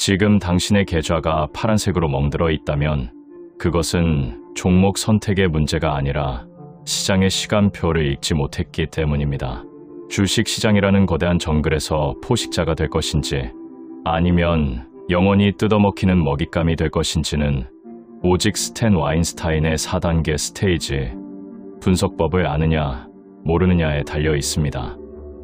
지금 당신의 계좌가 파란색으로 멍들어 있다면 그것은 종목 선택의 문제가 아니라 시장의 시간표를 읽지 못했기 때문입니다. 주식시장이라는 거대한 정글에서 포식자가 될 것인지 아니면 영원히 뜯어먹히는 먹잇감이 될 것인지는 오직 스탠 와인스타인의 4단계 스테이지 분석법을 아느냐 모르느냐에 달려 있습니다.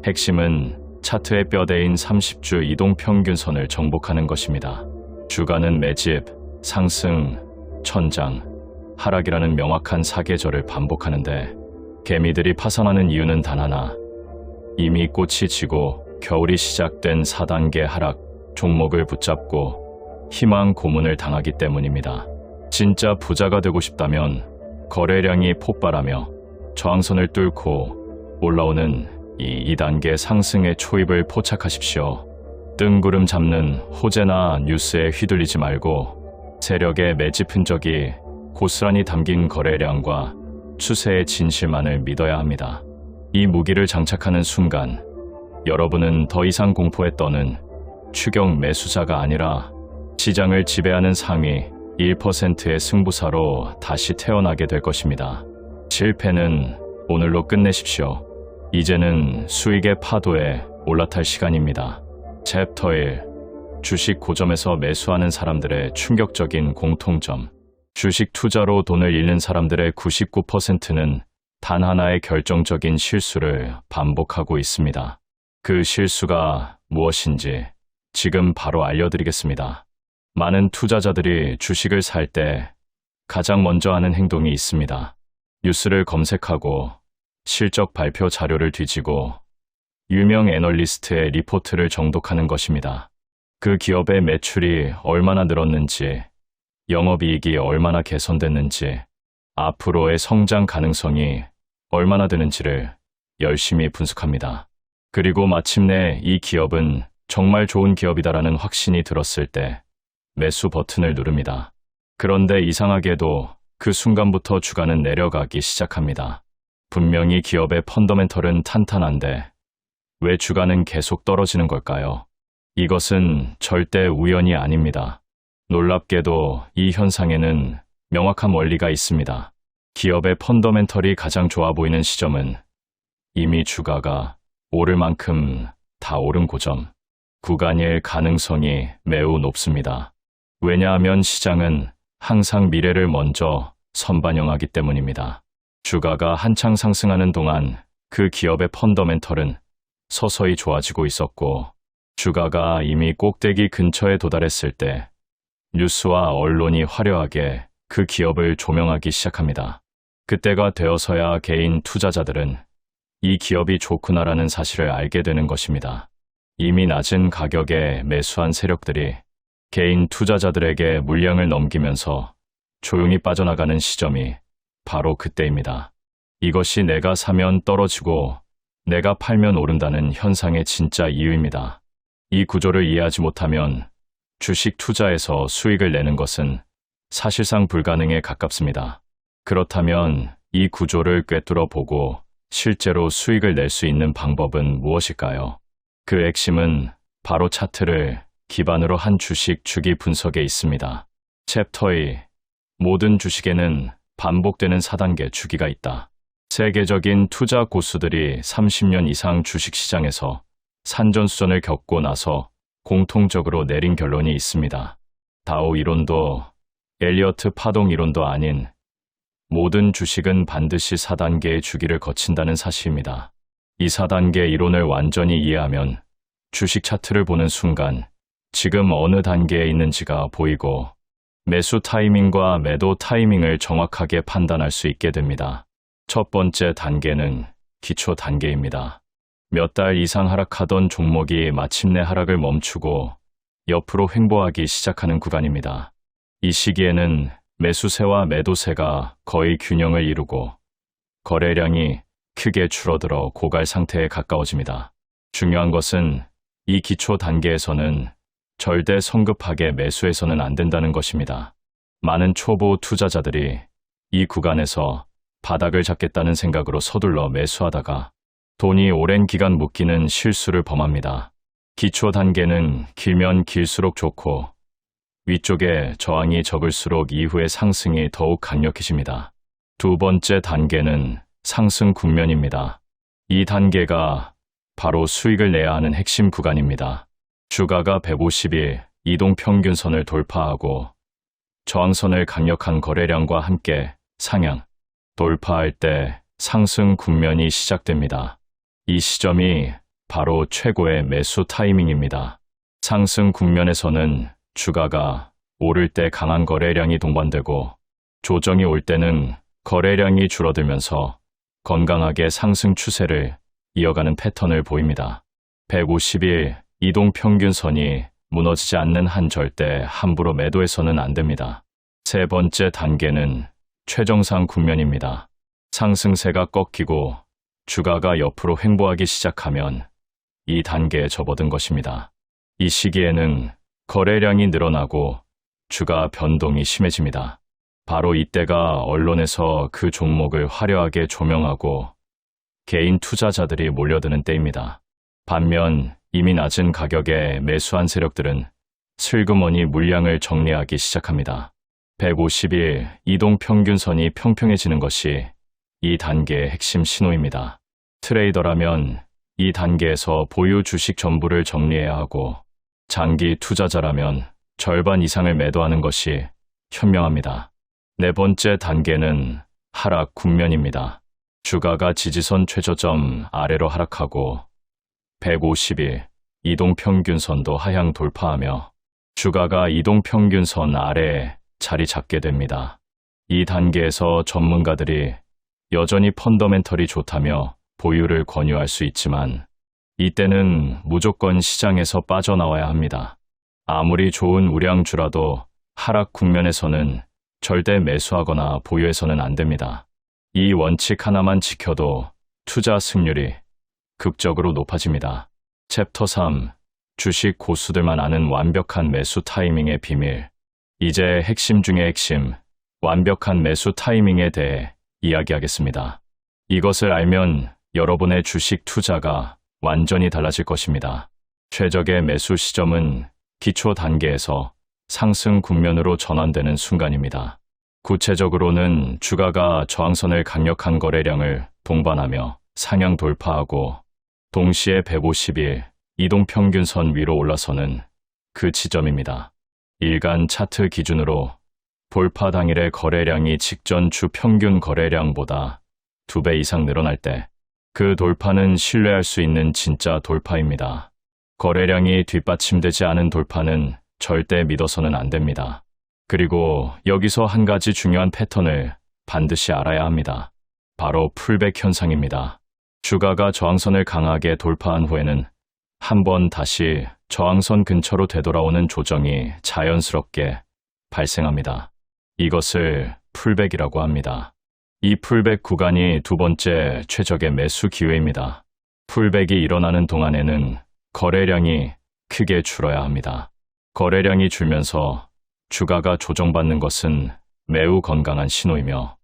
핵심은 차트의 뼈대인 30주 이동평균선을 정복하는 것입니다. 주가는 매집, 상승, 천장, 하락이라는 명확한 사계절을 반복하는데 개미들이 파산하는 이유는 단 하나, 이미 꽃이 지고 겨울이 시작된 4단계 하락 종목을 붙잡고 희망 고문을 당하기 때문입니다. 진짜 부자가 되고 싶다면 거래량이 폭발하며 저항선을 뚫고 올라오는 이 2단계 상승의 초입을 포착하십시오. 뜬구름 잡는 호재나 뉴스에 휘둘리지 말고 세력의 매집 흔적이 고스란히 담긴 거래량과 추세의 진실만을 믿어야 합니다. 이 무기를 장착하는 순간 여러분은 더 이상 공포에 떠는 추격 매수자가 아니라 시장을 지배하는 상위 1%의 승부사로 다시 태어나게 될 것입니다. 실패는 오늘로 끝내십시오. 이제는 수익의 파도에 올라탈 시간입니다. 챕터 1. 주식 고점에서 매수하는 사람들의 충격적인 공통점. 주식 투자로 돈을 잃는 사람들의 99%는 단 하나의 결정적인 실수를 반복하고 있습니다. 그 실수가 무엇인지 지금 바로 알려드리겠습니다. 많은 투자자들이 주식을 살 때 가장 먼저 하는 행동이 있습니다. 뉴스를 검색하고 실적 발표 자료를 뒤지고 유명 애널리스트의 리포트를 정독하는 것입니다. 그 기업의 매출이 얼마나 늘었는지, 영업이익이 얼마나 개선됐는지, 앞으로의 성장 가능성이 얼마나 되는지를 열심히 분석합니다. 그리고 마침내 이 기업은 정말 좋은 기업이다라는 확신이 들었을 때 매수 버튼을 누릅니다. 그런데 이상하게도 그 순간부터 주가는 내려가기 시작합니다. 분명히 기업의 펀더멘털은 탄탄한데 왜 주가는 계속 떨어지는 걸까요? 이것은 절대 우연이 아닙니다. 놀랍게도 이 현상에는 명확한 원리가 있습니다. 기업의 펀더멘털이 가장 좋아 보이는 시점은 이미 주가가 오를 만큼 다 오른 고점, 구간일 가능성이 매우 높습니다. 왜냐하면 시장은 항상 미래를 먼저 선반영하기 때문입니다. 주가가 한창 상승하는 동안 그 기업의 펀더멘털은 서서히 좋아지고 있었고 주가가 이미 꼭대기 근처에 도달했을 때 뉴스와 언론이 화려하게 그 기업을 조명하기 시작합니다. 그때가 되어서야 개인 투자자들은 이 기업이 좋구나라는 사실을 알게 되는 것입니다. 이미 낮은 가격에 매수한 세력들이 개인 투자자들에게 물량을 넘기면서 조용히 빠져나가는 시점이 바로 그때입니다. 이것이 내가 사면 떨어지고 내가 팔면 오른다는 현상의 진짜 이유입니다. 이 구조를 이해하지 못하면 주식 투자에서 수익을 내는 것은 사실상 불가능에 가깝습니다. 그렇다면 이 구조를 꿰뚫어 보고 실제로 수익을 낼 수 있는 방법은 무엇일까요? 그 핵심은 바로 차트를 기반으로 한 주식 주기 분석에 있습니다. 챕터 2. 모든 주식에는 반복되는 4단계 주기가 있다. 세계적인 투자 고수들이 30년 이상 주식시장에서 산전수전을 겪고 나서 공통적으로 내린 결론이 있습니다. 다오 이론도 엘리어트 파동 이론도 아닌 모든 주식은 반드시 4단계의 주기를 거친다는 사실입니다. 이 4단계 이론을 완전히 이해하면 주식 차트를 보는 순간 지금 어느 단계에 있는지가 보이고 매수 타이밍과 매도 타이밍을 정확하게 판단할 수 있게 됩니다. 첫 번째 단계는 기초 단계입니다. 몇 달 이상 하락하던 종목이 마침내 하락을 멈추고 옆으로 횡보하기 시작하는 구간입니다. 이 시기에는 매수세와 매도세가 거의 균형을 이루고 거래량이 크게 줄어들어 고갈 상태에 가까워집니다. 중요한 것은 이 기초 단계에서는 절대 성급하게 매수해서는 안 된다는 것입니다. 많은 초보 투자자들이 이 구간에서 바닥을 잡겠다는 생각으로 서둘러 매수하다가 돈이 오랜 기간 묶이는 실수를 범합니다. 기초 단계는 길면 길수록 좋고 위쪽에 저항이 적을수록 이후의 상승이 더욱 강력해집니다. 두 번째 단계는 상승 국면입니다. 이 단계가 바로 수익을 내야 하는 핵심 구간입니다. 주가가 150일 이동평균선을 돌파하고 저항선을 강력한 거래량과 함께 상향, 돌파할 때 상승 국면이 시작됩니다. 이 시점이 바로 최고의 매수 타이밍입니다. 상승 국면에서는 주가가 오를 때 강한 거래량이 동반되고 조정이 올 때는 거래량이 줄어들면서 건강하게 상승 추세를 이어가는 패턴을 보입니다. 150일 이동평균선이 무너지지 않는 한 절대 함부로 매도해서는 안 됩니다. 세 번째 단계는 최정상 국면입니다. 상승세가 꺾이고 주가가 옆으로 횡보하기 시작하면 이 단계에 접어든 것입니다. 이 시기에는 거래량이 늘어나고 주가 변동이 심해집니다. 바로 이때가 언론에서 그 종목을 화려하게 조명하고 개인 투자자들이 몰려드는 때입니다. 반면 이미 낮은 가격에 매수한 세력들은 슬그머니 물량을 정리하기 시작합니다. 150일 이동평균선이 평평해지는 것이 이 단계의 핵심 신호입니다. 트레이더라면 이 단계에서 보유 주식 전부를 정리해야 하고 장기 투자자라면 절반 이상을 매도하는 것이 현명합니다. 네 번째 단계는 하락 국면입니다. 주가가 지지선 최저점 아래로 하락하고 150일 이동평균선도 하향 돌파하며 주가가 이동평균선 아래에 자리 잡게 됩니다. 이 단계에서 전문가들이 여전히 펀더멘털이 좋다며 보유를 권유할 수 있지만 이때는 무조건 시장에서 빠져나와야 합니다. 아무리 좋은 우량주라도 하락 국면에서는 절대 매수하거나 보유해서는 안 됩니다. 이 원칙 하나만 지켜도 투자 승률이 극적으로 높아집니다. 챕터 3. 주식 고수들만 아는 완벽한 매수 타이밍의 비밀. 이제 핵심 중의 핵심, 완벽한 매수 타이밍에 대해 이야기하겠습니다. 이것을 알면 여러분의 주식 투자가 완전히 달라질 것입니다. 최적의 매수 시점은 기초 단계에서 상승 국면으로 전환되는 순간입니다. 구체적으로는 주가가 저항선을 강력한 거래량을 동반하며 상향 돌파하고 동시에 150일 이동평균선 위로 올라서는 그 지점입니다. 일간 차트 기준으로 돌파 당일의 거래량이 직전 주 평균 거래량보다 2배 이상 늘어날 때 그 돌파는 신뢰할 수 있는 진짜 돌파입니다. 거래량이 뒷받침되지 않은 돌파는 절대 믿어서는 안 됩니다. 그리고 여기서 한 가지 중요한 패턴을 반드시 알아야 합니다. 바로 풀백 현상입니다. 주가가 저항선을 강하게 돌파한 후에는 한번 다시 저항선 근처로 되돌아오는 조정이 자연스럽게 발생합니다. 이것을 풀백이라고 합니다. 이 풀백 구간이 두 번째 최적의 매수 기회입니다. 풀백이 일어나는 동안에는 거래량이 크게 줄어야 합니다. 거래량이 줄면서 주가가 조정받는 것은 매우 건강한 신호이며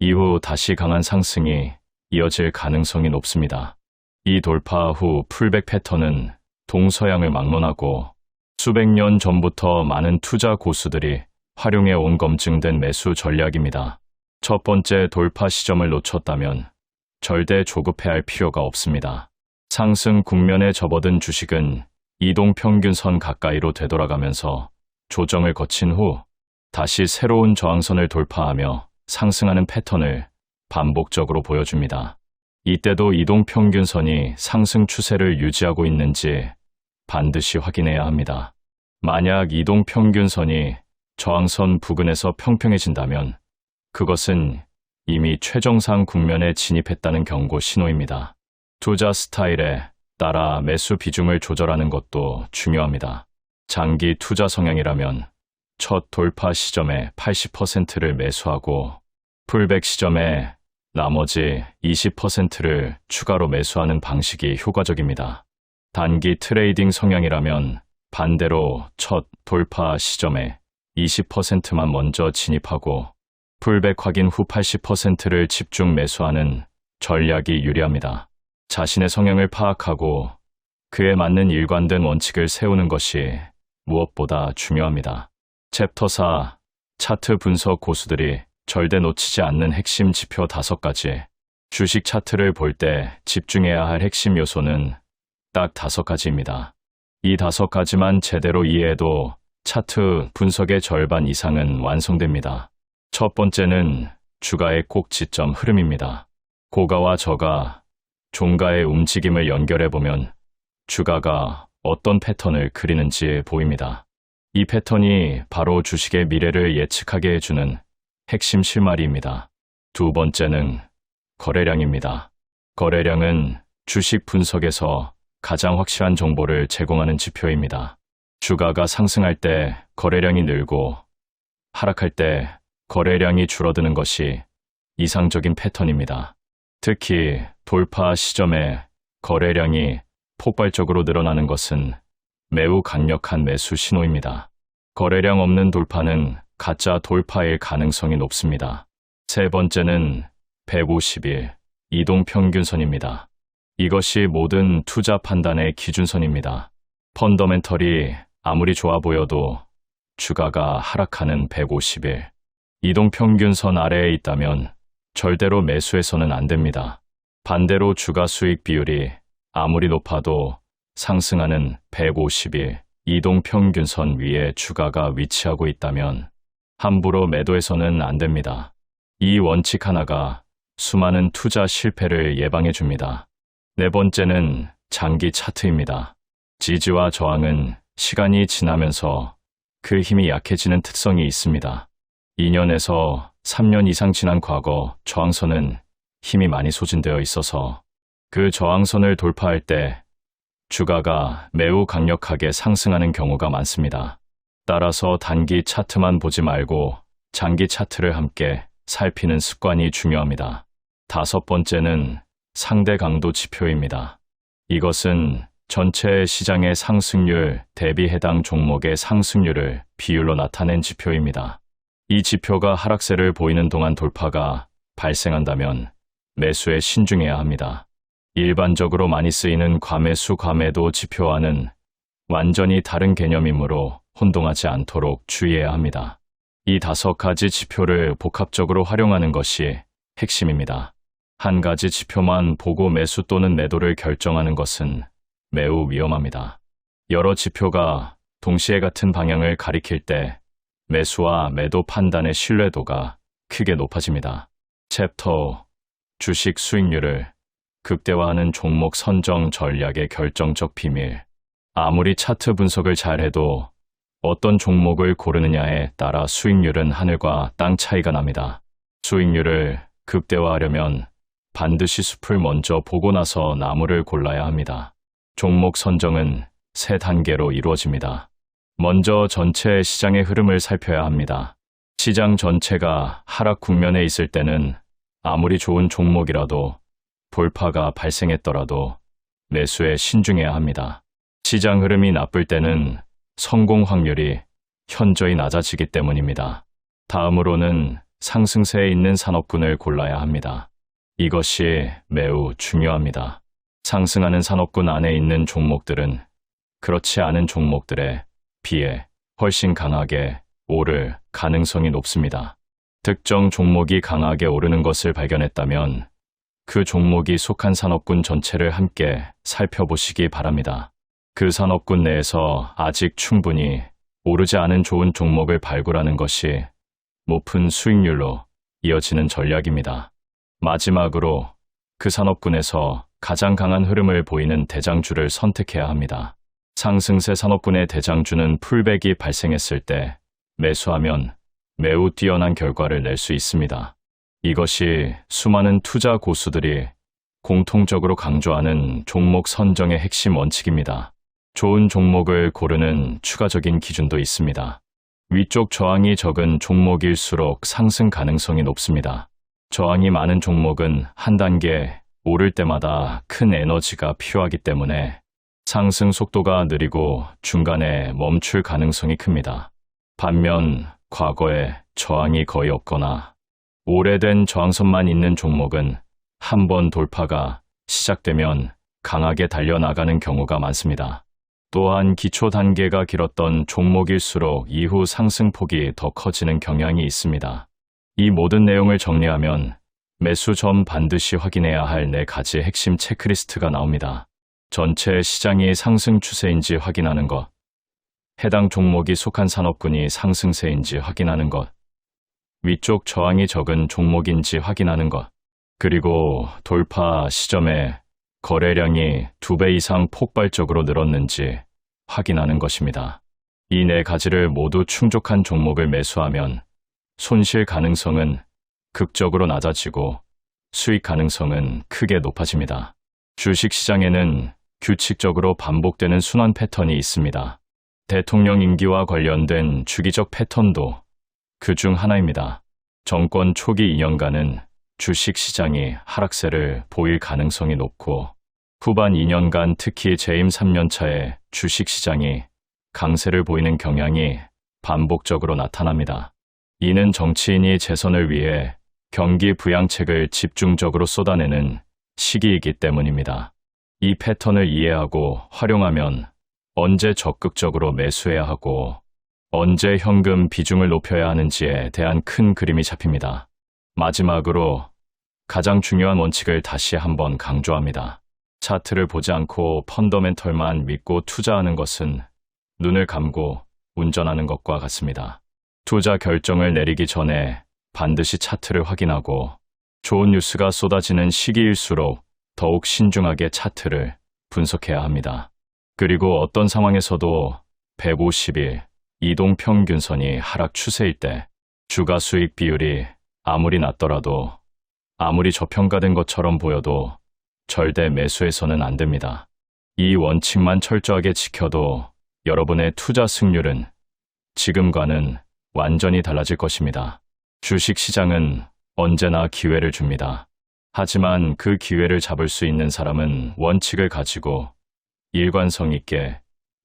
이후 다시 강한 상승이 이어질 가능성이 높습니다. 이 돌파 후 풀백 패턴은 동서양을 막론하고 수백 년 전부터 많은 투자 고수들이 활용해 온 검증된 매수 전략입니다. 첫 번째 돌파 시점을 놓쳤다면 절대 조급해할 필요가 없습니다. 상승 국면에 접어든 주식은 이동평균선 가까이로 되돌아가면서 조정을 거친 후 다시 새로운 저항선을 돌파하며 상승하는 패턴을 반복적으로 보여줍니다. 이때도 이동평균선이 상승 추세를 유지하고 있는지 반드시 확인해야 합니다. 만약 이동평균선이 저항선 부근에서 평평해진다면 그것은 이미 최정상 국면에 진입했다는 경고 신호입니다. 투자 스타일에 따라 매수 비중을 조절하는 것도 중요합니다. 장기 투자 성향이라면 첫 돌파 시점에 80%를 매수하고 풀백 시점에 나머지 20%를 추가로 매수하는 방식이 효과적입니다. 단기 트레이딩 성향이라면 반대로 첫 돌파 시점에 20%만 먼저 진입하고 풀백 확인 후 80%를 집중 매수하는 전략이 유리합니다. 자신의 성향을 파악하고 그에 맞는 일관된 원칙을 세우는 것이 무엇보다 중요합니다. 챕터 4. 차트 분석 고수들이 절대 놓치지 않는 핵심 지표 5가지. 주식 차트를 볼 때 집중해야 할 핵심 요소는 딱 5가지입니다. 이 5가지만 제대로 이해해도 차트 분석의 절반 이상은 완성됩니다. 첫 번째는 주가의 꼭지점 흐름입니다. 고가와 저가, 종가의 움직임을 연결해보면 주가가 어떤 패턴을 그리는지 보입니다. 이 패턴이 바로 주식의 미래를 예측하게 해주는 핵심 실마리입니다. 두 번째는 거래량입니다. 거래량은 주식 분석에서 가장 확실한 정보를 제공하는 지표입니다. 주가가 상승할 때 거래량이 늘고 하락할 때 거래량이 줄어드는 것이 이상적인 패턴입니다. 특히 돌파 시점에 거래량이 폭발적으로 늘어나는 것은 매우 강력한 매수 신호입니다. 거래량 없는 돌파는 가짜 돌파일 가능성이 높습니다. 세 번째는 150일 이동평균선입니다. 이것이 모든 투자 판단의 기준선입니다. 펀더멘털이 아무리 좋아 보여도 주가가 하락하는 150일 이동평균선 아래에 있다면 절대로 매수해서는 안 됩니다. 반대로 주가 수익 비율이 아무리 높아도 상승하는 150일 이동평균선 위에 주가가 위치하고 있다면 함부로 매도해서는 안 됩니다. 이 원칙 하나가 수많은 투자 실패를 예방해 줍니다. 네 번째는 장기 차트입니다. 지지와 저항은 시간이 지나면서 그 힘이 약해지는 특성이 있습니다. 2년에서 3년 이상 지난 과거 저항선은 힘이 많이 소진되어 있어서 그 저항선을 돌파할 때 주가가 매우 강력하게 상승하는 경우가 많습니다. 따라서 단기 차트만 보지 말고 장기 차트를 함께 살피는 습관이 중요합니다. 다섯 번째는 상대 강도 지표입니다. 이것은 전체 시장의 상승률 대비 해당 종목의 상승률을 비율로 나타낸 지표입니다. 이 지표가 하락세를 보이는 동안 돌파가 발생한다면 매수에 신중해야 합니다. 일반적으로 많이 쓰이는 과매수 과매도 지표와는 완전히 다른 개념이므로 혼동하지 않도록 주의해야 합니다. 이 5가지 지표를 복합적으로 활용하는 것이 핵심입니다. 한 가지 지표만 보고 매수 또는 매도를 결정하는 것은 매우 위험합니다. 여러 지표가 동시에 같은 방향을 가리킬 때 매수와 매도 판단의 신뢰도가 크게 높아집니다. 챕터 주식 수익률을 극대화하는 종목 선정 전략의 결정적 비밀. 아무리 차트 분석을 잘해도 어떤 종목을 고르느냐에 따라 수익률은 하늘과 땅 차이가 납니다. 수익률을 극대화하려면 반드시 숲을 먼저 보고 나서 나무를 골라야 합니다. 종목 선정은 3단계로 이루어집니다. 먼저 전체 시장의 흐름을 살펴야 합니다. 시장 전체가 하락 국면에 있을 때는 아무리 좋은 종목이라도 돌파가 발생했더라도 매수에 신중해야 합니다. 시장 흐름이 나쁠 때는 성공 확률이 현저히 낮아지기 때문입니다. 다음으로는 상승세에 있는 산업군을 골라야 합니다. 이것이 매우 중요합니다. 상승하는 산업군 안에 있는 종목들은 그렇지 않은 종목들에 비해 훨씬 강하게 오를 가능성이 높습니다. 특정 종목이 강하게 오르는 것을 발견했다면 그 종목이 속한 산업군 전체를 함께 살펴보시기 바랍니다. 그 산업군 내에서 아직 충분히 오르지 않은 좋은 종목을 발굴하는 것이 높은 수익률로 이어지는 전략입니다. 마지막으로 그 산업군에서 가장 강한 흐름을 보이는 대장주를 선택해야 합니다. 상승세 산업군의 대장주는 풀백이 발생했을 때 매수하면 매우 뛰어난 결과를 낼 수 있습니다. 이것이 수많은 투자 고수들이 공통적으로 강조하는 종목 선정의 핵심 원칙입니다. 좋은 종목을 고르는 추가적인 기준도 있습니다. 위쪽 저항이 적은 종목일수록 상승 가능성이 높습니다. 저항이 많은 종목은 한 단계 오를 때마다 큰 에너지가 필요하기 때문에 상승 속도가 느리고 중간에 멈출 가능성이 큽니다. 반면 과거에 저항이 거의 없거나 오래된 저항선만 있는 종목은 한 번 돌파가 시작되면 강하게 달려나가는 경우가 많습니다. 또한 기초 단계가 길었던 종목일수록 이후 상승폭이 더 커지는 경향이 있습니다. 이 모든 내용을 정리하면 매수 전 반드시 확인해야 할 4가지 핵심 체크리스트가 나옵니다. 전체 시장이 상승 추세인지 확인하는 것, 해당 종목이 속한 산업군이 상승세인지 확인하는 것, 위쪽 저항이 적은 종목인지 확인하는 것, 그리고 돌파 시점에 거래량이 2배 이상 폭발적으로 늘었는지 확인하는 것입니다. 이 4가지를 모두 충족한 종목을 매수하면 손실 가능성은 극적으로 낮아지고 수익 가능성은 크게 높아집니다. 주식시장에는 규칙적으로 반복되는 순환 패턴이 있습니다. 대통령 임기와 관련된 주기적 패턴도 그 중 하나입니다. 정권 초기 2년간은 주식시장이 하락세를 보일 가능성이 높고 후반 2년간 특히 재임 3년차에 주식시장이 강세를 보이는 경향이 반복적으로 나타납니다. 이는 정치인이 재선을 위해 경기 부양책을 집중적으로 쏟아내는 시기이기 때문입니다. 이 패턴을 이해하고 활용하면 언제 적극적으로 매수해야 하고 언제 현금 비중을 높여야 하는지에 대한 큰 그림이 잡힙니다. 마지막으로 가장 중요한 원칙을 다시 한번 강조합니다. 차트를 보지 않고 펀더멘털만 믿고 투자하는 것은 눈을 감고 운전하는 것과 같습니다. 투자 결정을 내리기 전에 반드시 차트를 확인하고 좋은 뉴스가 쏟아지는 시기일수록 더욱 신중하게 차트를 분석해야 합니다. 그리고 어떤 상황에서도 150일 이동평균선이 하락 추세일 때 주가 수익 비율이 아무리 낮더라도 아무리 저평가된 것처럼 보여도 절대 매수해서는 안 됩니다. 이 원칙만 철저하게 지켜도 여러분의 투자 승률은 지금과는 완전히 달라질 것입니다. 주식시장은 언제나 기회를 줍니다. 하지만 그 기회를 잡을 수 있는 사람은 원칙을 가지고 일관성 있게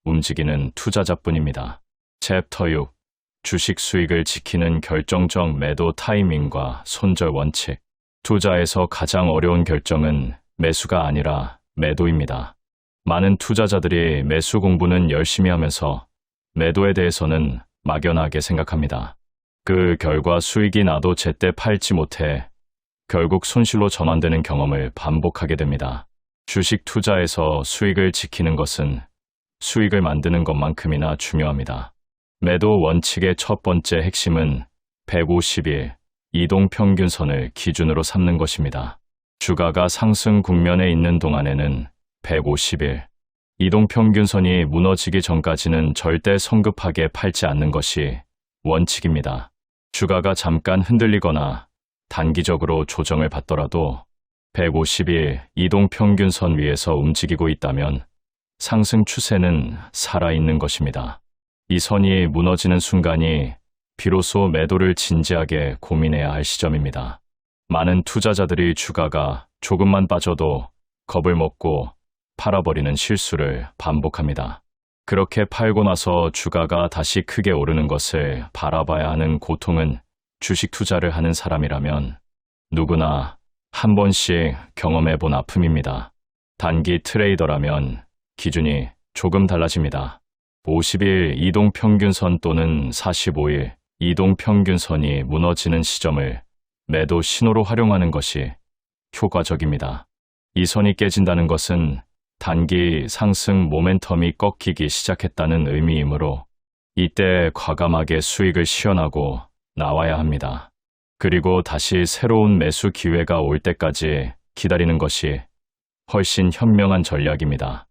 움직이는 투자자뿐입니다. 챕터 6. 주식 수익을 지키는 결정적 매도 타이밍과 손절 원칙. 투자에서 가장 어려운 결정은 매수가 아니라 매도입니다. 많은 투자자들이 매수 공부는 열심히 하면서 매도에 대해서는 막연하게 생각합니다. 그 결과 수익이 나도 제때 팔지 못해 결국 손실로 전환되는 경험을 반복하게 됩니다. 주식 투자에서 수익을 지키는 것은 수익을 만드는 것만큼이나 중요합니다. 매도 원칙의 첫 번째 핵심은 150일 이동평균선을 기준으로 삼는 것입니다. 주가가 상승 국면에 있는 동안에는 150일 이동평균선이 무너지기 전까지는 절대 성급하게 팔지 않는 것이 원칙입니다. 주가가 잠깐 흔들리거나 단기적으로 조정을 받더라도 150일 이동평균선 위에서 움직이고 있다면 상승 추세는 살아있는 것입니다. 이 선이 무너지는 순간이 비로소 매도를 진지하게 고민해야 할 시점입니다. 많은 투자자들이 주가가 조금만 빠져도 겁을 먹고 팔아버리는 실수를 반복합니다. 그렇게 팔고 나서 주가가 다시 크게 오르는 것을 바라봐야 하는 고통은 주식 투자를 하는 사람이라면 누구나 한 번씩 경험해본 아픔입니다. 단기 트레이더라면 기준이 조금 달라집니다. 50일 이동평균선 또는 45일 이동평균선이 무너지는 시점을 매도 신호로 활용하는 것이 효과적입니다. 이 선이 깨진다는 것은 단기 상승 모멘텀이 꺾이기 시작했다는 의미이므로 이때 과감하게 수익을 시현하고 나와야 합니다. 그리고 다시 새로운 매수 기회가 올 때까지 기다리는 것이 훨씬 현명한 전략입니다.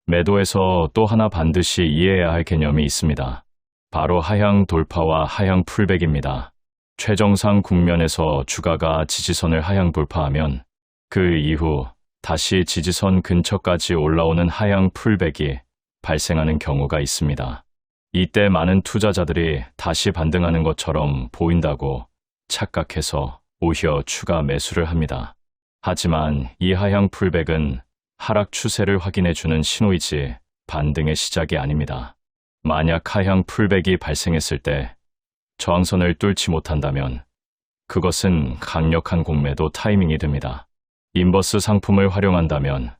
매도에서 또 하나 반드시 이해해야 할 개념이 있습니다. 바로 하향 돌파와 하향 풀백입니다. 최정상 국면에서 주가가 지지선을 하향 돌파하면 그 이후 다시 지지선 근처까지 올라오는 하향 풀백이 발생하는 경우가 있습니다. 이때 많은 투자자들이 다시 반등하는 것처럼 보인다고 착각해서 오히려 추가 매수를 합니다. 하지만 이 하향 풀백은 하락 추세를 확인해주는 신호이지 반등의 시작이 아닙니다. 만약 하향 풀백이 발생했을 때 저항선을 뚫지 못한다면 그것은 강력한 공매도 타이밍이 됩니다. 인버스 상품을 활용한다면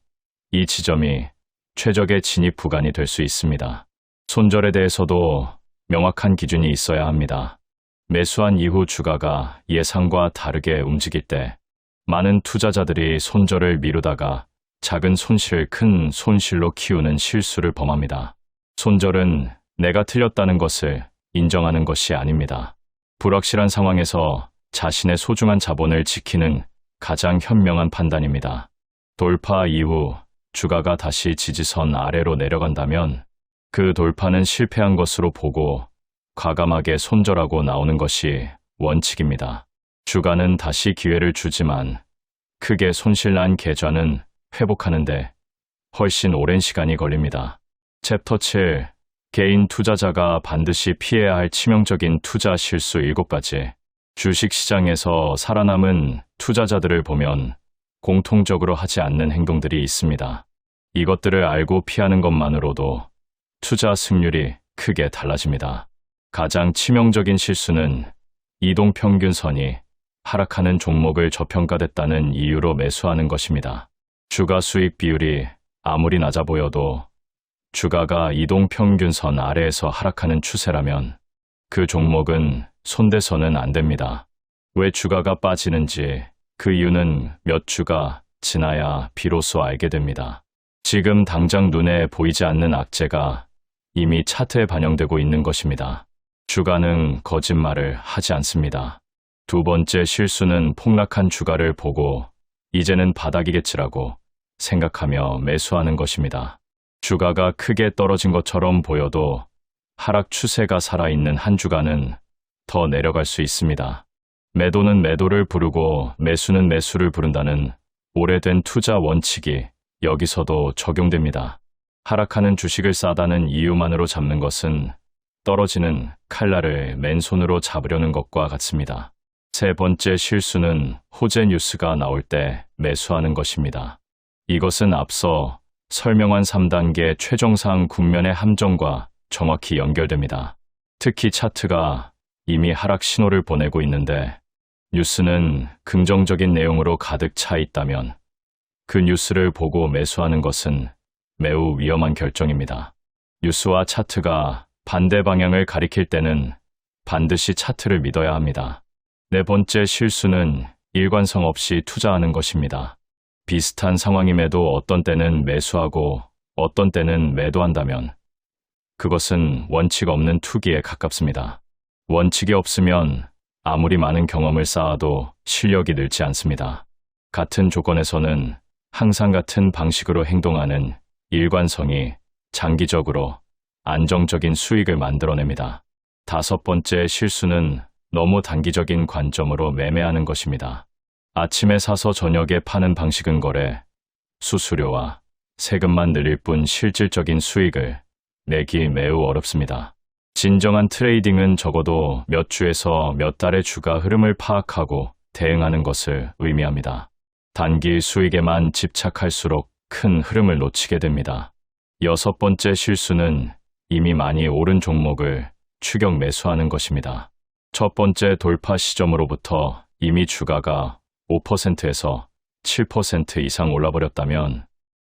이 지점이 최적의 진입 구간이 될 수 있습니다. 손절에 대해서도 명확한 기준이 있어야 합니다. 매수한 이후 주가가 예상과 다르게 움직일 때 많은 투자자들이 손절을 미루다가 작은 손실, 큰 손실로 키우는 실수를 범합니다. 손절은 내가 틀렸다는 것을 인정하는 것이 아닙니다. 불확실한 상황에서 자신의 소중한 자본을 지키는 가장 현명한 판단입니다. 돌파 이후 주가가 다시 지지선 아래로 내려간다면 그 돌파는 실패한 것으로 보고 과감하게 손절하고 나오는 것이 원칙입니다. 주가는 다시 기회를 주지만 크게 손실난 계좌는 회복하는데 훨씬 오랜 시간이 걸립니다. 챕터 7. 개인 투자자가 반드시 피해야 할 치명적인 투자 실수 7가지. 주식시장에서 살아남은 투자자들을 보면 공통적으로 하지 않는 행동들이 있습니다. 이것들을 알고 피하는 것만으로도 투자 승률이 크게 달라집니다. 가장 치명적인 실수는 이동평균선이 하락하는 종목을 저평가됐다는 이유로 매수하는 것입니다. 주가 수익 비율이 아무리 낮아 보여도 주가가 이동평균선 아래에서 하락하는 추세라면 그 종목은 손대서는 안 됩니다. 왜 주가가 빠지는지 그 이유는 몇 주가 지나야 비로소 알게 됩니다. 지금 당장 눈에 보이지 않는 악재가 이미 차트에 반영되고 있는 것입니다. 주가는 거짓말을 하지 않습니다. 두 번째 실수는 폭락한 주가를 보고 이제는 바닥이겠지라고 생각하며 매수하는 것입니다. 주가가 크게 떨어진 것처럼 보여도 하락 추세가 살아있는 한 주간은 더 내려갈 수 있습니다. 매도는 매도를 부르고 매수는 매수를 부른다는 오래된 투자 원칙이 여기서도 적용됩니다. 하락하는 주식을 싸다는 이유만으로 잡는 것은 떨어지는 칼날을 맨손으로 잡으려는 것과 같습니다. 세 번째 실수는 호재 뉴스가 나올 때 매수하는 것입니다. 이것은 앞서 설명한 3단계 최정상 국면의 함정과 정확히 연결됩니다. 특히 차트가 이미 하락 신호를 보내고 있는데 뉴스는 긍정적인 내용으로 가득 차 있다면 그 뉴스를 보고 매수하는 것은 매우 위험한 결정입니다. 뉴스와 차트가 반대 방향을 가리킬 때는 반드시 차트를 믿어야 합니다. 네 번째 실수는 일관성 없이 투자하는 것입니다. 비슷한 상황임에도 어떤 때는 매수하고 어떤 때는 매도한다면 그것은 원칙 없는 투기에 가깝습니다. 원칙이 없으면 아무리 많은 경험을 쌓아도 실력이 늘지 않습니다. 같은 조건에서는 항상 같은 방식으로 행동하는 일관성이 장기적으로 안정적인 수익을 만들어냅니다. 다섯 번째 실수는 너무 단기적인 관점으로 매매하는 것입니다. 아침에 사서 저녁에 파는 방식은 거래, 수수료와 세금만 늘릴 뿐 실질적인 수익을 내기 매우 어렵습니다. 진정한 트레이딩은 적어도 몇 주에서 몇 달의 주가 흐름을 파악하고 대응하는 것을 의미합니다. 단기 수익에만 집착할수록 큰 흐름을 놓치게 됩니다. 여섯 번째 실수는 이미 많이 오른 종목을 추격 매수하는 것입니다. 첫 번째 돌파 시점으로부터 이미 주가가 5%에서 7% 이상 올라버렸다면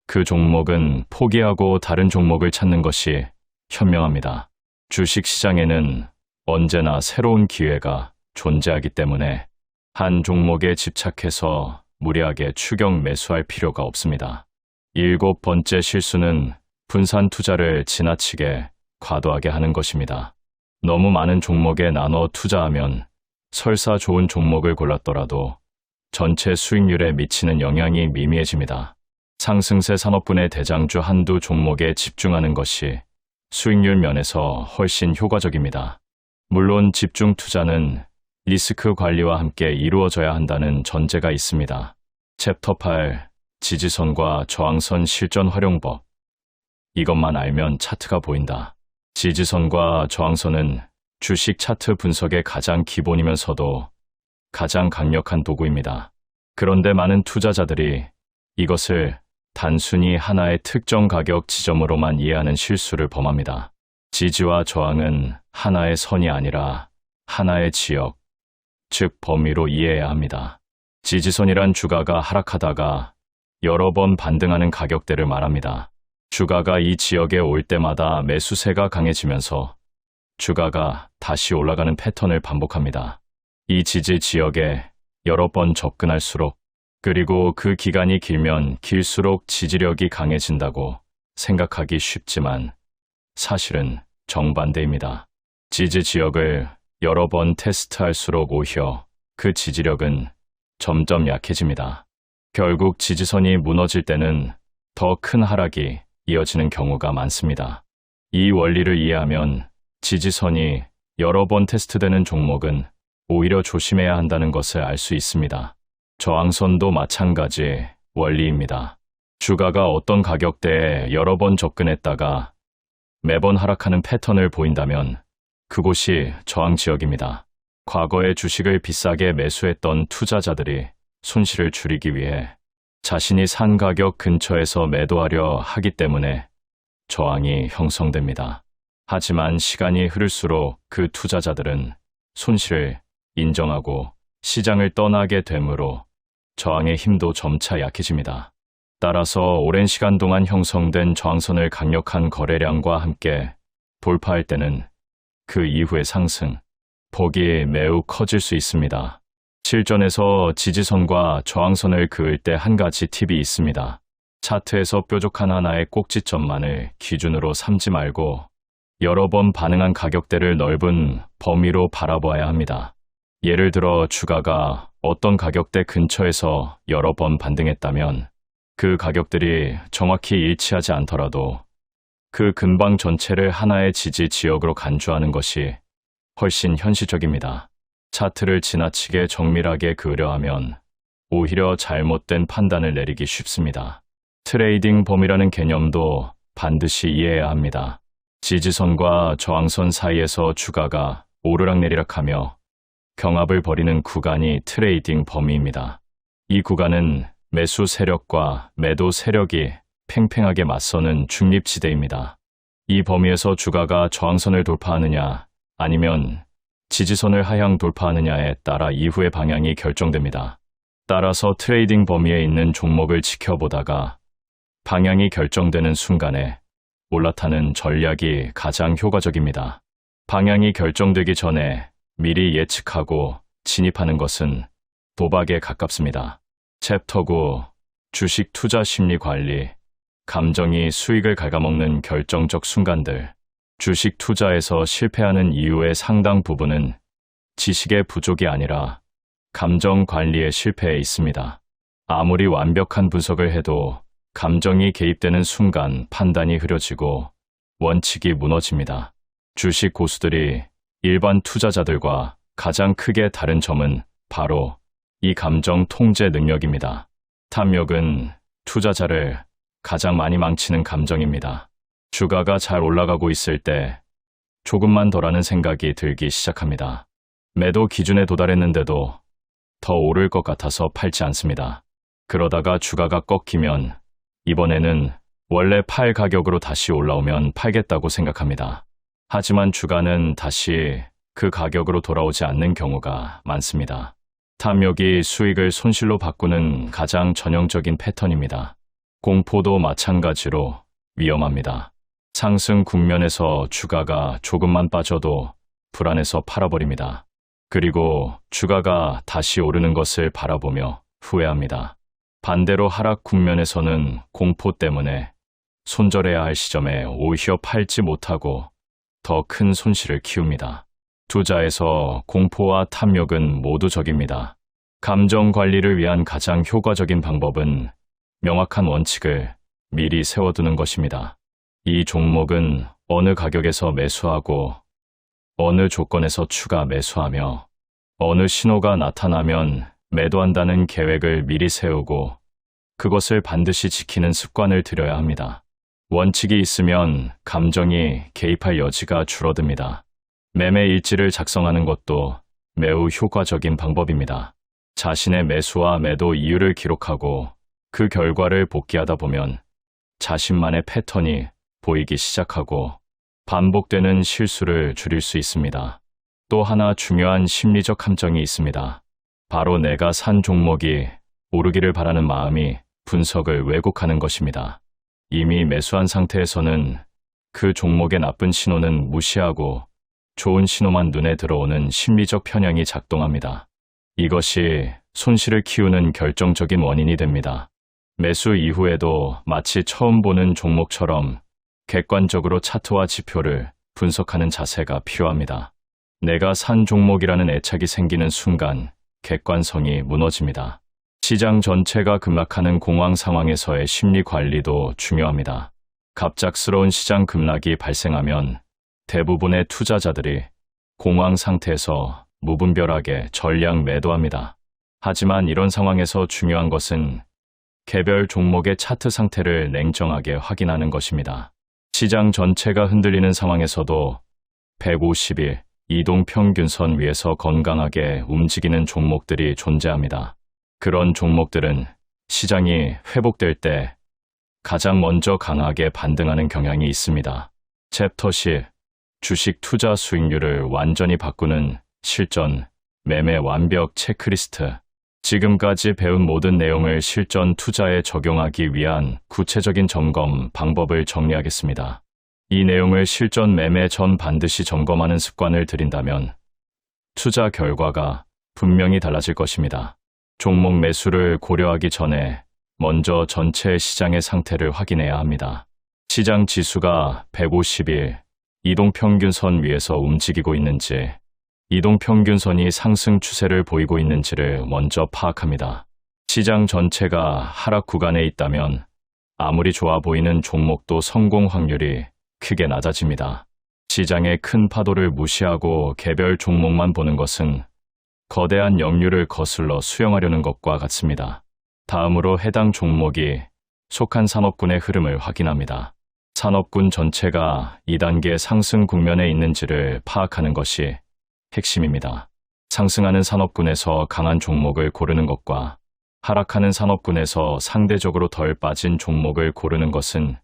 그 종목은 포기하고 다른 종목을 찾는 것이 현명합니다. 주식시장에는 언제나 새로운 기회가 존재하기 때문에 한 종목에 집착해서 무리하게 추격 매수할 필요가 없습니다. 일곱 번째 실수는 분산 투자를 지나치게 과도하게 하는 것입니다. 너무 많은 종목에 나눠 투자하면 설사 좋은 종목을 골랐더라도 전체 수익률에 미치는 영향이 미미해집니다. 상승세 산업군의 대장주 한두 종목에 집중하는 것이 수익률 면에서 훨씬 효과적입니다. 물론 집중 투자는 리스크 관리와 함께 이루어져야 한다는 전제가 있습니다. 챕터 8. 지지선과 저항선 실전 활용법. 이것만 알면 차트가 보인다. 지지선과 저항선은 주식 차트 분석의 가장 기본이면서도 가장 강력한 도구입니다. 그런데 많은 투자자들이 이것을 단순히 하나의 특정 가격 지점으로만 이해하는 실수를 범합니다. 지지와 저항은 하나의 선이 아니라 하나의 지역, 즉 범위로 이해해야 합니다. 지지선이란 주가가 하락하다가 여러 번 반등하는 가격대를 말합니다. 주가가 이 지역에 올 때마다 매수세가 강해지면서 주가가 다시 올라가는 패턴을 반복합니다. 이 지지 지역에 여러 번 접근할수록, 그리고 그 기간이 길면 길수록 지지력이 강해진다고 생각하기 쉽지만 사실은 정반대입니다. 지지 지역을 여러 번 테스트할수록 오히려 그 지지력은 점점 약해집니다. 결국 지지선이 무너질 때는 더 큰 하락이 이어지는 경우가 많습니다. 이 원리를 이해하면 지지선이 여러 번 테스트되는 종목은 오히려 조심해야 한다는 것을 알 수 있습니다. 저항선도 마찬가지 원리입니다. 주가가 어떤 가격대에 여러 번 접근했다가 매번 하락하는 패턴을 보인다면 그곳이 저항 지역입니다. 과거에 주식을 비싸게 매수했던 투자자들이 손실을 줄이기 위해 자신이 산 가격 근처에서 매도하려 하기 때문에 저항이 형성됩니다. 하지만 시간이 흐를수록 그 투자자들은 손실을 인정하고 시장을 떠나게 되므로 저항의 힘도 점차 약해집니다. 따라서 오랜 시간 동안 형성된 저항선을 강력한 거래량과 함께 돌파할 때는 그 이후의 상승 폭이 매우 커질 수 있습니다. 실전에서 지지선과 저항선을 그을 때 한 가지 팁이 있습니다. 차트에서 뾰족한 하나의 꼭지점만을 기준으로 삼지 말고 여러 번 반응한 가격대를 넓은 범위로 바라보아야 합니다. 예를 들어 주가가 어떤 가격대 근처에서 여러 번 반등했다면 그 가격들이 정확히 일치하지 않더라도 그 근방 전체를 하나의 지지 지역으로 간주하는 것이 훨씬 현실적입니다. 차트를 지나치게 정밀하게 그려하면 오히려 잘못된 판단을 내리기 쉽습니다. 트레이딩 범위라는 개념도 반드시 이해해야 합니다. 지지선과 저항선 사이에서 주가가 오르락내리락하며 경합을 벌이는 구간이 트레이딩 범위입니다. 이 구간은 매수 세력과 매도 세력이 팽팽하게 맞서는 중립지대입니다. 이 범위에서 주가가 저항선을 돌파하느냐 아니면 지지선을 하향 돌파하느냐에 따라 이후의 방향이 결정됩니다. 따라서 트레이딩 범위에 있는 종목을 지켜보다가 방향이 결정되는 순간에 올라타는 전략이 가장 효과적입니다. 방향이 결정되기 전에 미리 예측하고 진입하는 것은 도박에 가깝습니다. 챕터 9. 주식 투자 심리 관리. 감정이 수익을 갉아먹는 결정적 순간들. 주식 투자에서 실패하는 이유의 상당 부분은 지식의 부족이 아니라 감정 관리의 실패에 있습니다. 아무리 완벽한 분석을 해도 감정이 개입되는 순간 판단이 흐려지고 원칙이 무너집니다. 주식 고수들이 일반 투자자들과 가장 크게 다른 점은 바로 이 감정 통제 능력입니다. 탐욕은 투자자를 가장 많이 망치는 감정입니다. 주가가 잘 올라가고 있을 때 조금만 더라는 생각이 들기 시작합니다. 매도 기준에 도달했는데도 더 오를 것 같아서 팔지 않습니다. 그러다가 주가가 꺾이면 이번에는 원래 팔 가격으로 다시 올라오면 팔겠다고 생각합니다. 하지만 주가는 다시 그 가격으로 돌아오지 않는 경우가 많습니다. 탐욕이 수익을 손실로 바꾸는 가장 전형적인 패턴입니다. 공포도 마찬가지로 위험합니다. 상승 국면에서 주가가 조금만 빠져도 불안해서 팔아버립니다. 그리고 주가가 다시 오르는 것을 바라보며 후회합니다. 반대로 하락 국면에서는 공포 때문에 손절해야 할 시점에 오히려 팔지 못하고 더 큰 손실을 키웁니다. 투자에서 공포와 탐욕은 모두 적입니다. 감정 관리를 위한 가장 효과적인 방법은 명확한 원칙을 미리 세워두는 것입니다. 이 종목은 어느 가격에서 매수하고 어느 조건에서 추가 매수하며 어느 신호가 나타나면 매도한다는 계획을 미리 세우고 그것을 반드시 지키는 습관을 들여야 합니다. 원칙이 있으면 감정이 개입할 여지가 줄어듭니다. 매매 일지를 작성하는 것도 매우 효과적인 방법입니다. 자신의 매수와 매도 이유를 기록하고 그 결과를 복기하다 보면 자신만의 패턴이 보이기 시작하고 반복되는 실수를 줄일 수 있습니다. 또 하나 중요한 심리적 함정이 있습니다. 바로 내가 산 종목이 오르기를 바라는 마음이 분석을 왜곡하는 것입니다. 이미 매수한 상태에서는 그 종목의 나쁜 신호는 무시하고 좋은 신호만 눈에 들어오는 심리적 편향이 작동합니다. 이것이 손실을 키우는 결정적인 원인이 됩니다. 매수 이후에도 마치 처음 보는 종목처럼 객관적으로 차트와 지표를 분석하는 자세가 필요합니다. 내가 산 종목이라는 애착이 생기는 순간 객관성이 무너집니다. 시장 전체가 급락하는 공황 상황에서의 심리 관리도 중요합니다. 갑작스러운 시장 급락이 발생하면 대부분의 투자자들이 공황 상태에서 무분별하게 전량 매도합니다. 하지만 이런 상황에서 중요한 것은 개별 종목의 차트 상태를 냉정하게 확인하는 것입니다. 시장 전체가 흔들리는 상황에서도 150일 이동평균선 위에서 건강하게 움직이는 종목들이 존재합니다. 그런 종목들은 시장이 회복될 때 가장 먼저 강하게 반등하는 경향이 있습니다. 챕터 10. 주식 투자 수익률을 완전히 바꾸는 실전 매매 완벽 체크리스트. 지금까지 배운 모든 내용을 실전 투자에 적용하기 위한 구체적인 점검 방법을 정리하겠습니다. 이 내용을 실전 매매 전 반드시 점검하는 습관을 들인다면 투자 결과가 분명히 달라질 것입니다. 종목 매수를 고려하기 전에 먼저 전체 시장의 상태를 확인해야 합니다. 시장 지수가 150일 이동평균선 위에서 움직이고 있는지, 이동평균선이 상승 추세를 보이고 있는지를 먼저 파악합니다. 시장 전체가 하락 구간에 있다면 아무리 좋아 보이는 종목도 성공 확률이 크게 낮아집니다. 시장의 큰 파도를 무시하고 개별 종목만 보는 것은 거대한 역류를 거슬러 수영하려는 것과 같습니다. 다음으로 해당 종목이 속한 산업군의 흐름을 확인합니다. 산업군 전체가 2단계 상승 국면에 있는지를 파악하는 것이 핵심입니다. 상승하는 산업군에서 강한 종목을 고르는 것과 하락하는 산업군에서 상대적으로 덜 빠진 종목을 고르는 것은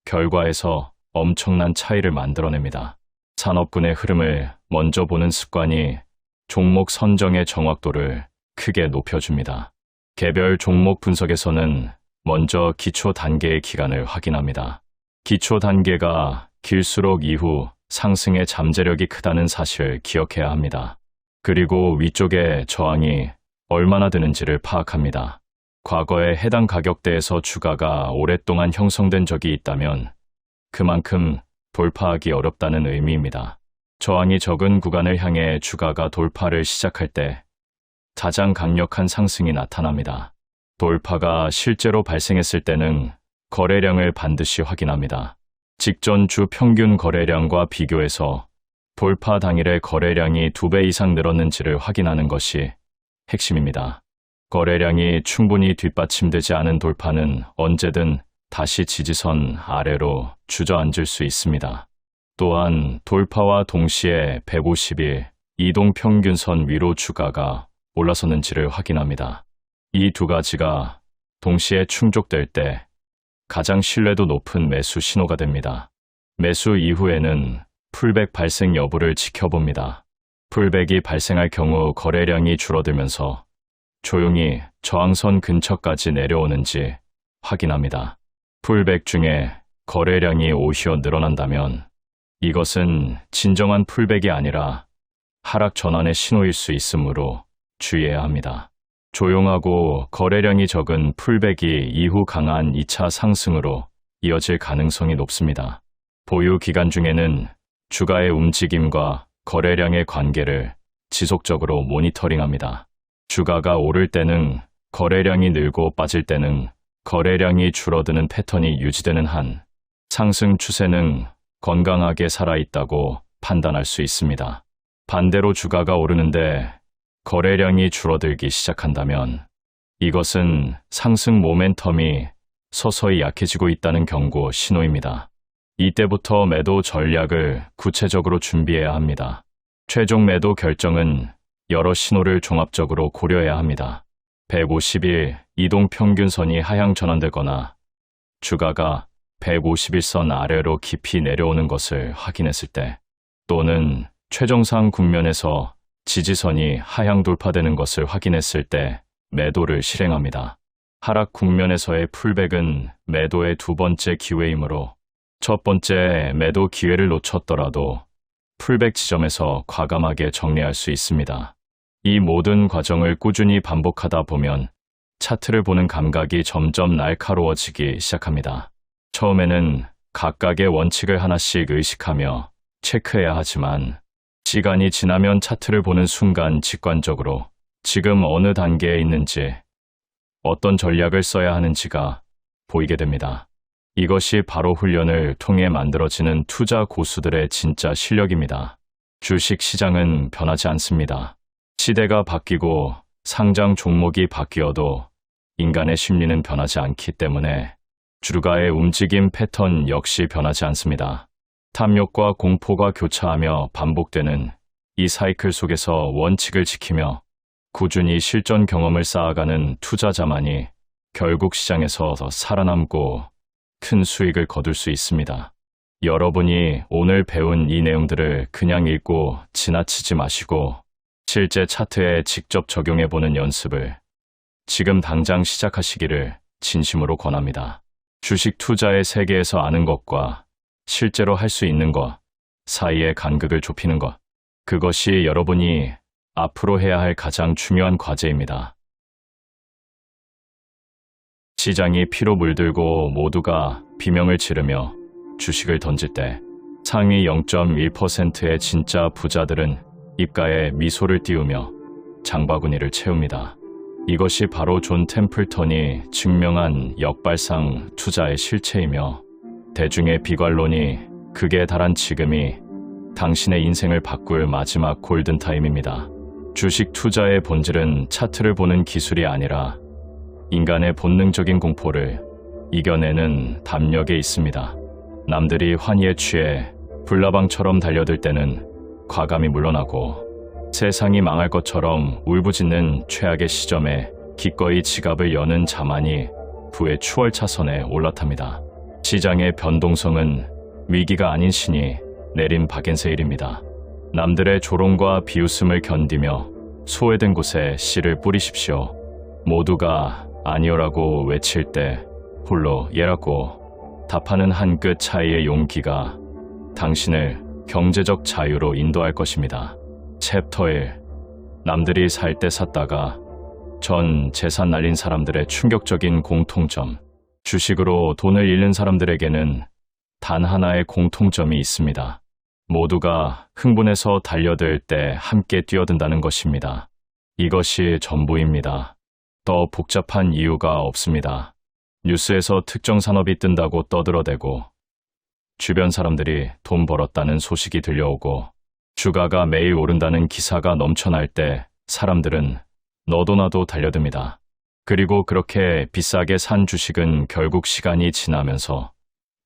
결과에서 엄청난 차이를 만들어냅니다. 산업군의 흐름을 먼저 보는 습관이 종목 선정의 정확도를 크게 높여줍니다. 개별 종목 분석에서는 먼저 기초 단계의 기간을 확인합니다. 기초 단계가 길수록 이후 상승의 잠재력이 크다는 사실을 기억해야 합니다. 그리고 위쪽의 저항이 얼마나 되는지를 파악합니다. 과거에 해당 가격대에서 주가가 오랫동안 형성된 적이 있다면 그만큼 돌파하기 어렵다는 의미입니다. 저항이 적은 구간을 향해 주가가 돌파를 시작할 때 가장 강력한 상승이 나타납니다. 돌파가 실제로 발생했을 때는 거래량을 반드시 확인합니다. 직전 주 평균 거래량과 비교해서 돌파 당일의 거래량이 2배 이상 늘었는지를 확인하는 것이 핵심입니다. 거래량이 충분히 뒷받침되지 않은 돌파는 언제든 다시 지지선 아래로 주저앉을 수 있습니다. 또한 돌파와 동시에 150일 이동평균선 위로 주가가 올라섰는지를 확인합니다. 이 두 가지가 동시에 충족될 때 가장 신뢰도 높은 매수 신호가 됩니다. 매수 이후에는 풀백 발생 여부를 지켜봅니다. 풀백이 발생할 경우 거래량이 줄어들면서 조용히 저항선 근처까지 내려오는지 확인합니다. 풀백 중에 거래량이 오히려 늘어난다면 이것은 진정한 풀백이 아니라 하락 전환의 신호일 수 있으므로 주의해야 합니다. 조용하고 거래량이 적은 풀백이 이후 강한 2차 상승으로 이어질 가능성이 높습니다. 보유 기간 중에는 주가의 움직임과 거래량의 관계를 지속적으로 모니터링합니다. 주가가 오를 때는 거래량이 늘고 빠질 때는 거래량이 줄어드는 패턴이 유지되는 한 상승 추세는 건강하게 살아있다고 판단할 수 있습니다. 반대로 주가가 오르는데 거래량이 줄어들기 시작한다면 이것은 상승 모멘텀이 서서히 약해지고 있다는 경고 신호입니다. 이때부터 매도 전략을 구체적으로 준비해야 합니다. 최종 매도 결정은 여러 신호를 종합적으로 고려해야 합니다. 150일 이동평균선이 하향 전환되거나 주가가 151선 아래로 깊이 내려오는 것을 확인했을 때 또는 최정상 국면에서 지지선이 하향 돌파되는 것을 확인했을 때 매도를 실행합니다. 하락 국면에서의 풀백은 매도의 두 번째 기회이므로 첫 번째 매도 기회를 놓쳤더라도 풀백 지점에서 과감하게 정리할 수 있습니다. 이 모든 과정을 꾸준히 반복하다 보면 차트를 보는 감각이 점점 날카로워지기 시작합니다. 처음에는 각각의 원칙을 하나씩 의식하며 체크해야 하지만 시간이 지나면 차트를 보는 순간 직관적으로 지금 어느 단계에 있는지, 어떤 전략을 써야 하는지가 보이게 됩니다. 이것이 바로 훈련을 통해 만들어지는 투자 고수들의 진짜 실력입니다. 주식 시장은 변하지 않습니다. 시대가 바뀌고 상장 종목이 바뀌어도 인간의 심리는 변하지 않기 때문에 주가의 움직임 패턴 역시 변하지 않습니다. 탐욕과 공포가 교차하며 반복되는 이 사이클 속에서 원칙을 지키며 꾸준히 실전 경험을 쌓아가는 투자자만이 결국 시장에서 살아남고 큰 수익을 거둘 수 있습니다. 여러분이 오늘 배운 이 내용들을 그냥 읽고 지나치지 마시고 실제 차트에 직접 적용해보는 연습을 지금 당장 시작하시기를 진심으로 권합니다. 주식 투자의 세계에서 아는 것과 실제로 할 수 있는 것 사이의 간극을 좁히는 것, 그것이 여러분이 앞으로 해야 할 가장 중요한 과제입니다. 시장이 피로 물들고 모두가 비명을 지르며 주식을 던질 때 상위 0.1%의 진짜 부자들은 입가에 미소를 띄우며 장바구니를 채웁니다. 이것이 바로 존 템플턴이 증명한 역발상 투자의 실체이며 대중의 비관론이 극에 달한 지금이 당신의 인생을 바꿀 마지막 골든타임입니다. 주식 투자의 본질은 차트를 보는 기술이 아니라 인간의 본능적인 공포를 이겨내는 담력에 있습니다. 남들이 환희에 취해 불나방처럼 달려들 때는 과감히 물러나고 세상이 망할 것처럼 울부짖는 최악의 시점에 기꺼이 지갑을 여는 자만이 부의 추월차선에 올라탑니다. 시장의 변동성은 위기가 아닌 신이 내린 박앤세일입니다. 남들의 조롱과 비웃음을 견디며 소외된 곳에 씨를 뿌리십시오. 모두가 아니오라고 외칠 때 홀로 예라고 답하는 한 끗 차이의 용기가 당신을 경제적 자유로 인도할 것입니다. 챕터 1. 남들이 살 때 샀다가 전 재산 날린 사람들의 충격적인 공통점. 주식으로 돈을 잃는 사람들에게는 단 하나의 공통점이 있습니다. 모두가 흥분해서 달려들 때 함께 뛰어든다는 것입니다. 이것이 전부입니다. 더 복잡한 이유가 없습니다. 뉴스에서 특정 산업이 뜬다고 떠들어대고 주변 사람들이 돈 벌었다는 소식이 들려오고 주가가 매일 오른다는 기사가 넘쳐날 때 사람들은 너도 나도 달려듭니다. 그리고 그렇게 비싸게 산 주식은 결국 시간이 지나면서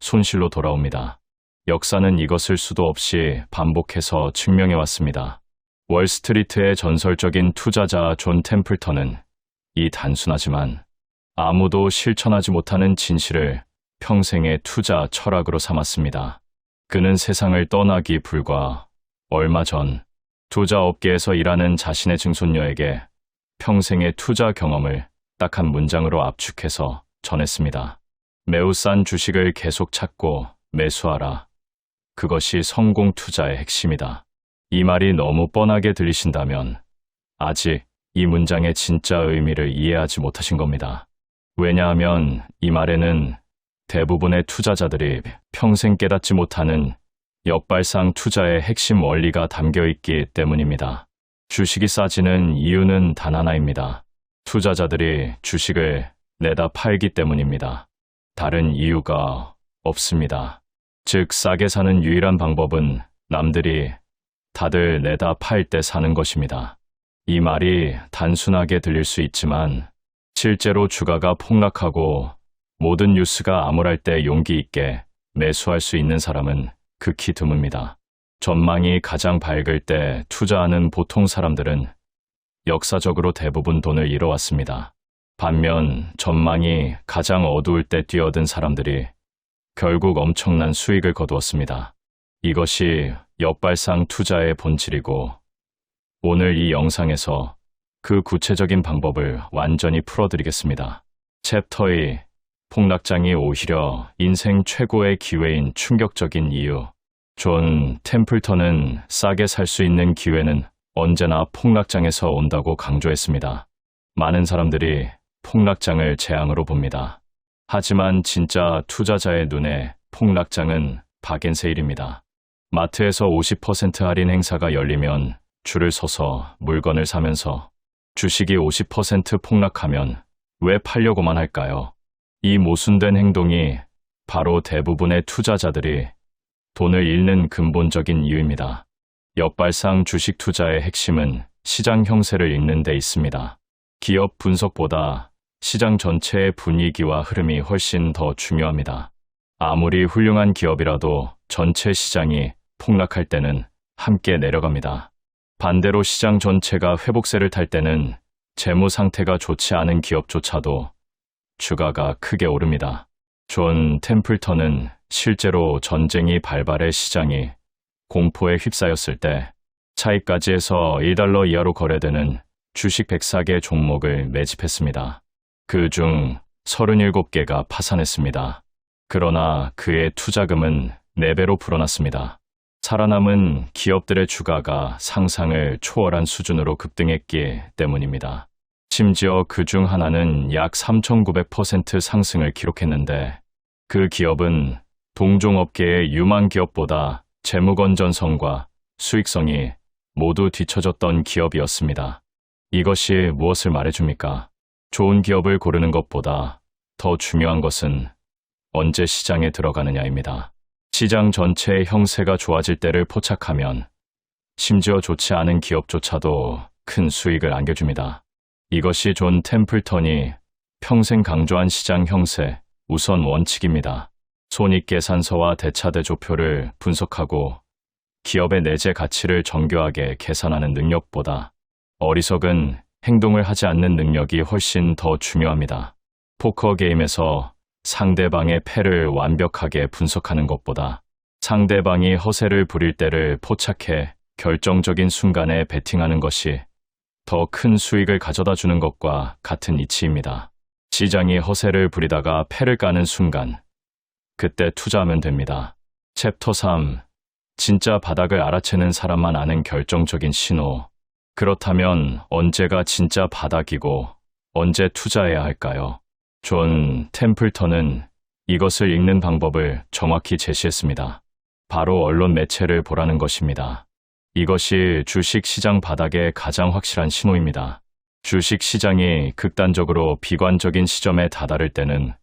손실로 돌아옵니다. 역사는 이것을 수도 없이 반복해서 증명해왔습니다. 월스트리트의 전설적인 투자자 존 템플턴은 이 단순하지만 아무도 실천하지 못하는 진실을 평생의 투자 철학으로 삼았습니다. 그는 세상을 떠나기 불과 얼마 전 투자업계에서 일하는 자신의 증손녀에게 평생의 투자 경험을 딱 한 문장으로 압축해서 전했습니다. 매우 싼 주식을 계속 찾고 매수하라. 그것이 성공 투자의 핵심이다. 이 말이 너무 뻔하게 들리신다면 아직 이 문장의 진짜 의미를 이해하지 못하신 겁니다. 왜냐하면 이 말에는 대부분의 투자자들이 평생 깨닫지 못하는 역발상 투자의 핵심 원리가 담겨 있기 때문입니다. 주식이 싸지는 이유는 단 하나입니다. 투자자들이 주식을 내다 팔기 때문입니다. 다른 이유가 없습니다. 즉, 싸게 사는 유일한 방법은 남들이 다들 내다 팔 때 사는 것입니다. 이 말이 단순하게 들릴 수 있지만 실제로 주가가 폭락하고 모든 뉴스가 암울할 때 용기 있게 매수할 수 있는 사람은 극히 드뭅니다. 전망이 가장 밝을 때 투자하는 보통 사람들은 역사적으로 대부분 돈을 잃어왔습니다. 반면 전망이 가장 어두울 때 뛰어든 사람들이 결국 엄청난 수익을 거두었습니다. 이것이 역발상 투자의 본질이고 오늘 이 영상에서 그 구체적인 방법을 완전히 풀어드리겠습니다. 챕터 2. 폭락장이 오히려 인생 최고의 기회인 충격적인 이유. 존 템플턴은 싸게 살 수 있는 기회는 언제나 폭락장에서 온다고 강조했습니다. 많은 사람들이 폭락장을 재앙으로 봅니다. 하지만 진짜 투자자의 눈에 폭락장은 박앤세일입니다. 마트에서 50% 할인 행사가 열리면 줄을 서서 물건을 사면서 주식이 50% 폭락하면 왜 팔려고만 할까요? 이 모순된 행동이 바로 대부분의 투자자들이 돈을 잃는 근본적인 이유입니다. 역발상 주식 투자의 핵심은 시장 형세를 읽는 데 있습니다. 기업 분석보다 시장 전체의 분위기와 흐름이 훨씬 더 중요합니다. 아무리 훌륭한 기업이라도 전체 시장이 폭락할 때는 함께 내려갑니다. 반대로 시장 전체가 회복세를 탈 때는 재무 상태가 좋지 않은 기업조차도 주가가 크게 오릅니다. 존 템플턴은 실제로 전쟁이 발발해 시장이 공포에 휩싸였을 때 차익까지 해서 $1 이하로 거래되는 주식 104개 종목을 매집했습니다. 그 중 37개가 파산했습니다. 그러나 그의 투자금은 4배로 불어났습니다. 살아남은 기업들의 주가가 상상을 초월한 수준으로 급등했기 때문입니다. 심지어 그 중 하나는 약 3,900% 상승을 기록했는데 그 기업은 동종업계의 유망 기업보다 재무건전성과 수익성이 모두 뒤처졌던 기업이었습니다. 이것이 무엇을 말해줍니까? 좋은 기업을 고르는 것보다 더 중요한 것은 언제 시장에 들어가느냐입니다. 시장 전체의 형세가 좋아질 때를 포착하면 심지어 좋지 않은 기업조차도 큰 수익을 안겨줍니다. 이것이 존 템플턴이 평생 강조한 시장 형세 우선 원칙입니다. 손익계산서와 대차대조표를 분석하고 기업의 내재 가치를 정교하게 계산하는 능력보다 어리석은 행동을 하지 않는 능력이 훨씬 더 중요합니다. 포커 게임에서 상대방의 패를 완벽하게 분석하는 것보다 상대방이 허세를 부릴 때를 포착해 결정적인 순간에 베팅하는 것이 더 큰 수익을 가져다 주는 것과 같은 이치입니다. 시장이 허세를 부리다가 패를 까는 순간, 그때 투자하면 됩니다. 챕터 3. 진짜 바닥을 알아채는 사람만 아는 결정적인 신호. 그렇다면 언제가 진짜 바닥이고 언제 투자해야 할까요? 존 템플턴은 이것을 읽는 방법을 정확히 제시했습니다. 바로 언론 매체를 보라는 것입니다. 이것이 주식 시장 바닥의 가장 확실한 신호입니다. 주식 시장이 극단적으로 비관적인 시점에 다다를 때는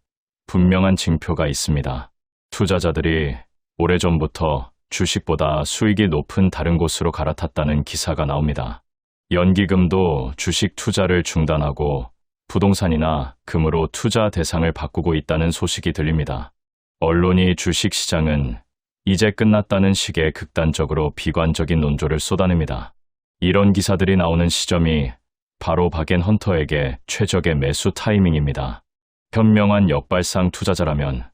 분명한 징표가 있습니다. 투자자들이 오래전부터 주식보다 수익이 높은 다른 곳으로 갈아탔다는 기사가 나옵니다. 연기금도 주식 투자를 중단하고 부동산이나 금으로 투자 대상을 바꾸고 있다는 소식이 들립니다. 언론이 주식 시장은 이제 끝났다는 식의 극단적으로 비관적인 논조를 쏟아냅니다. 이런 기사들이 나오는 시점이 바로 박앤 헌터에게 최적의 매수 타이밍입니다. 현명한 역발상 투자자라면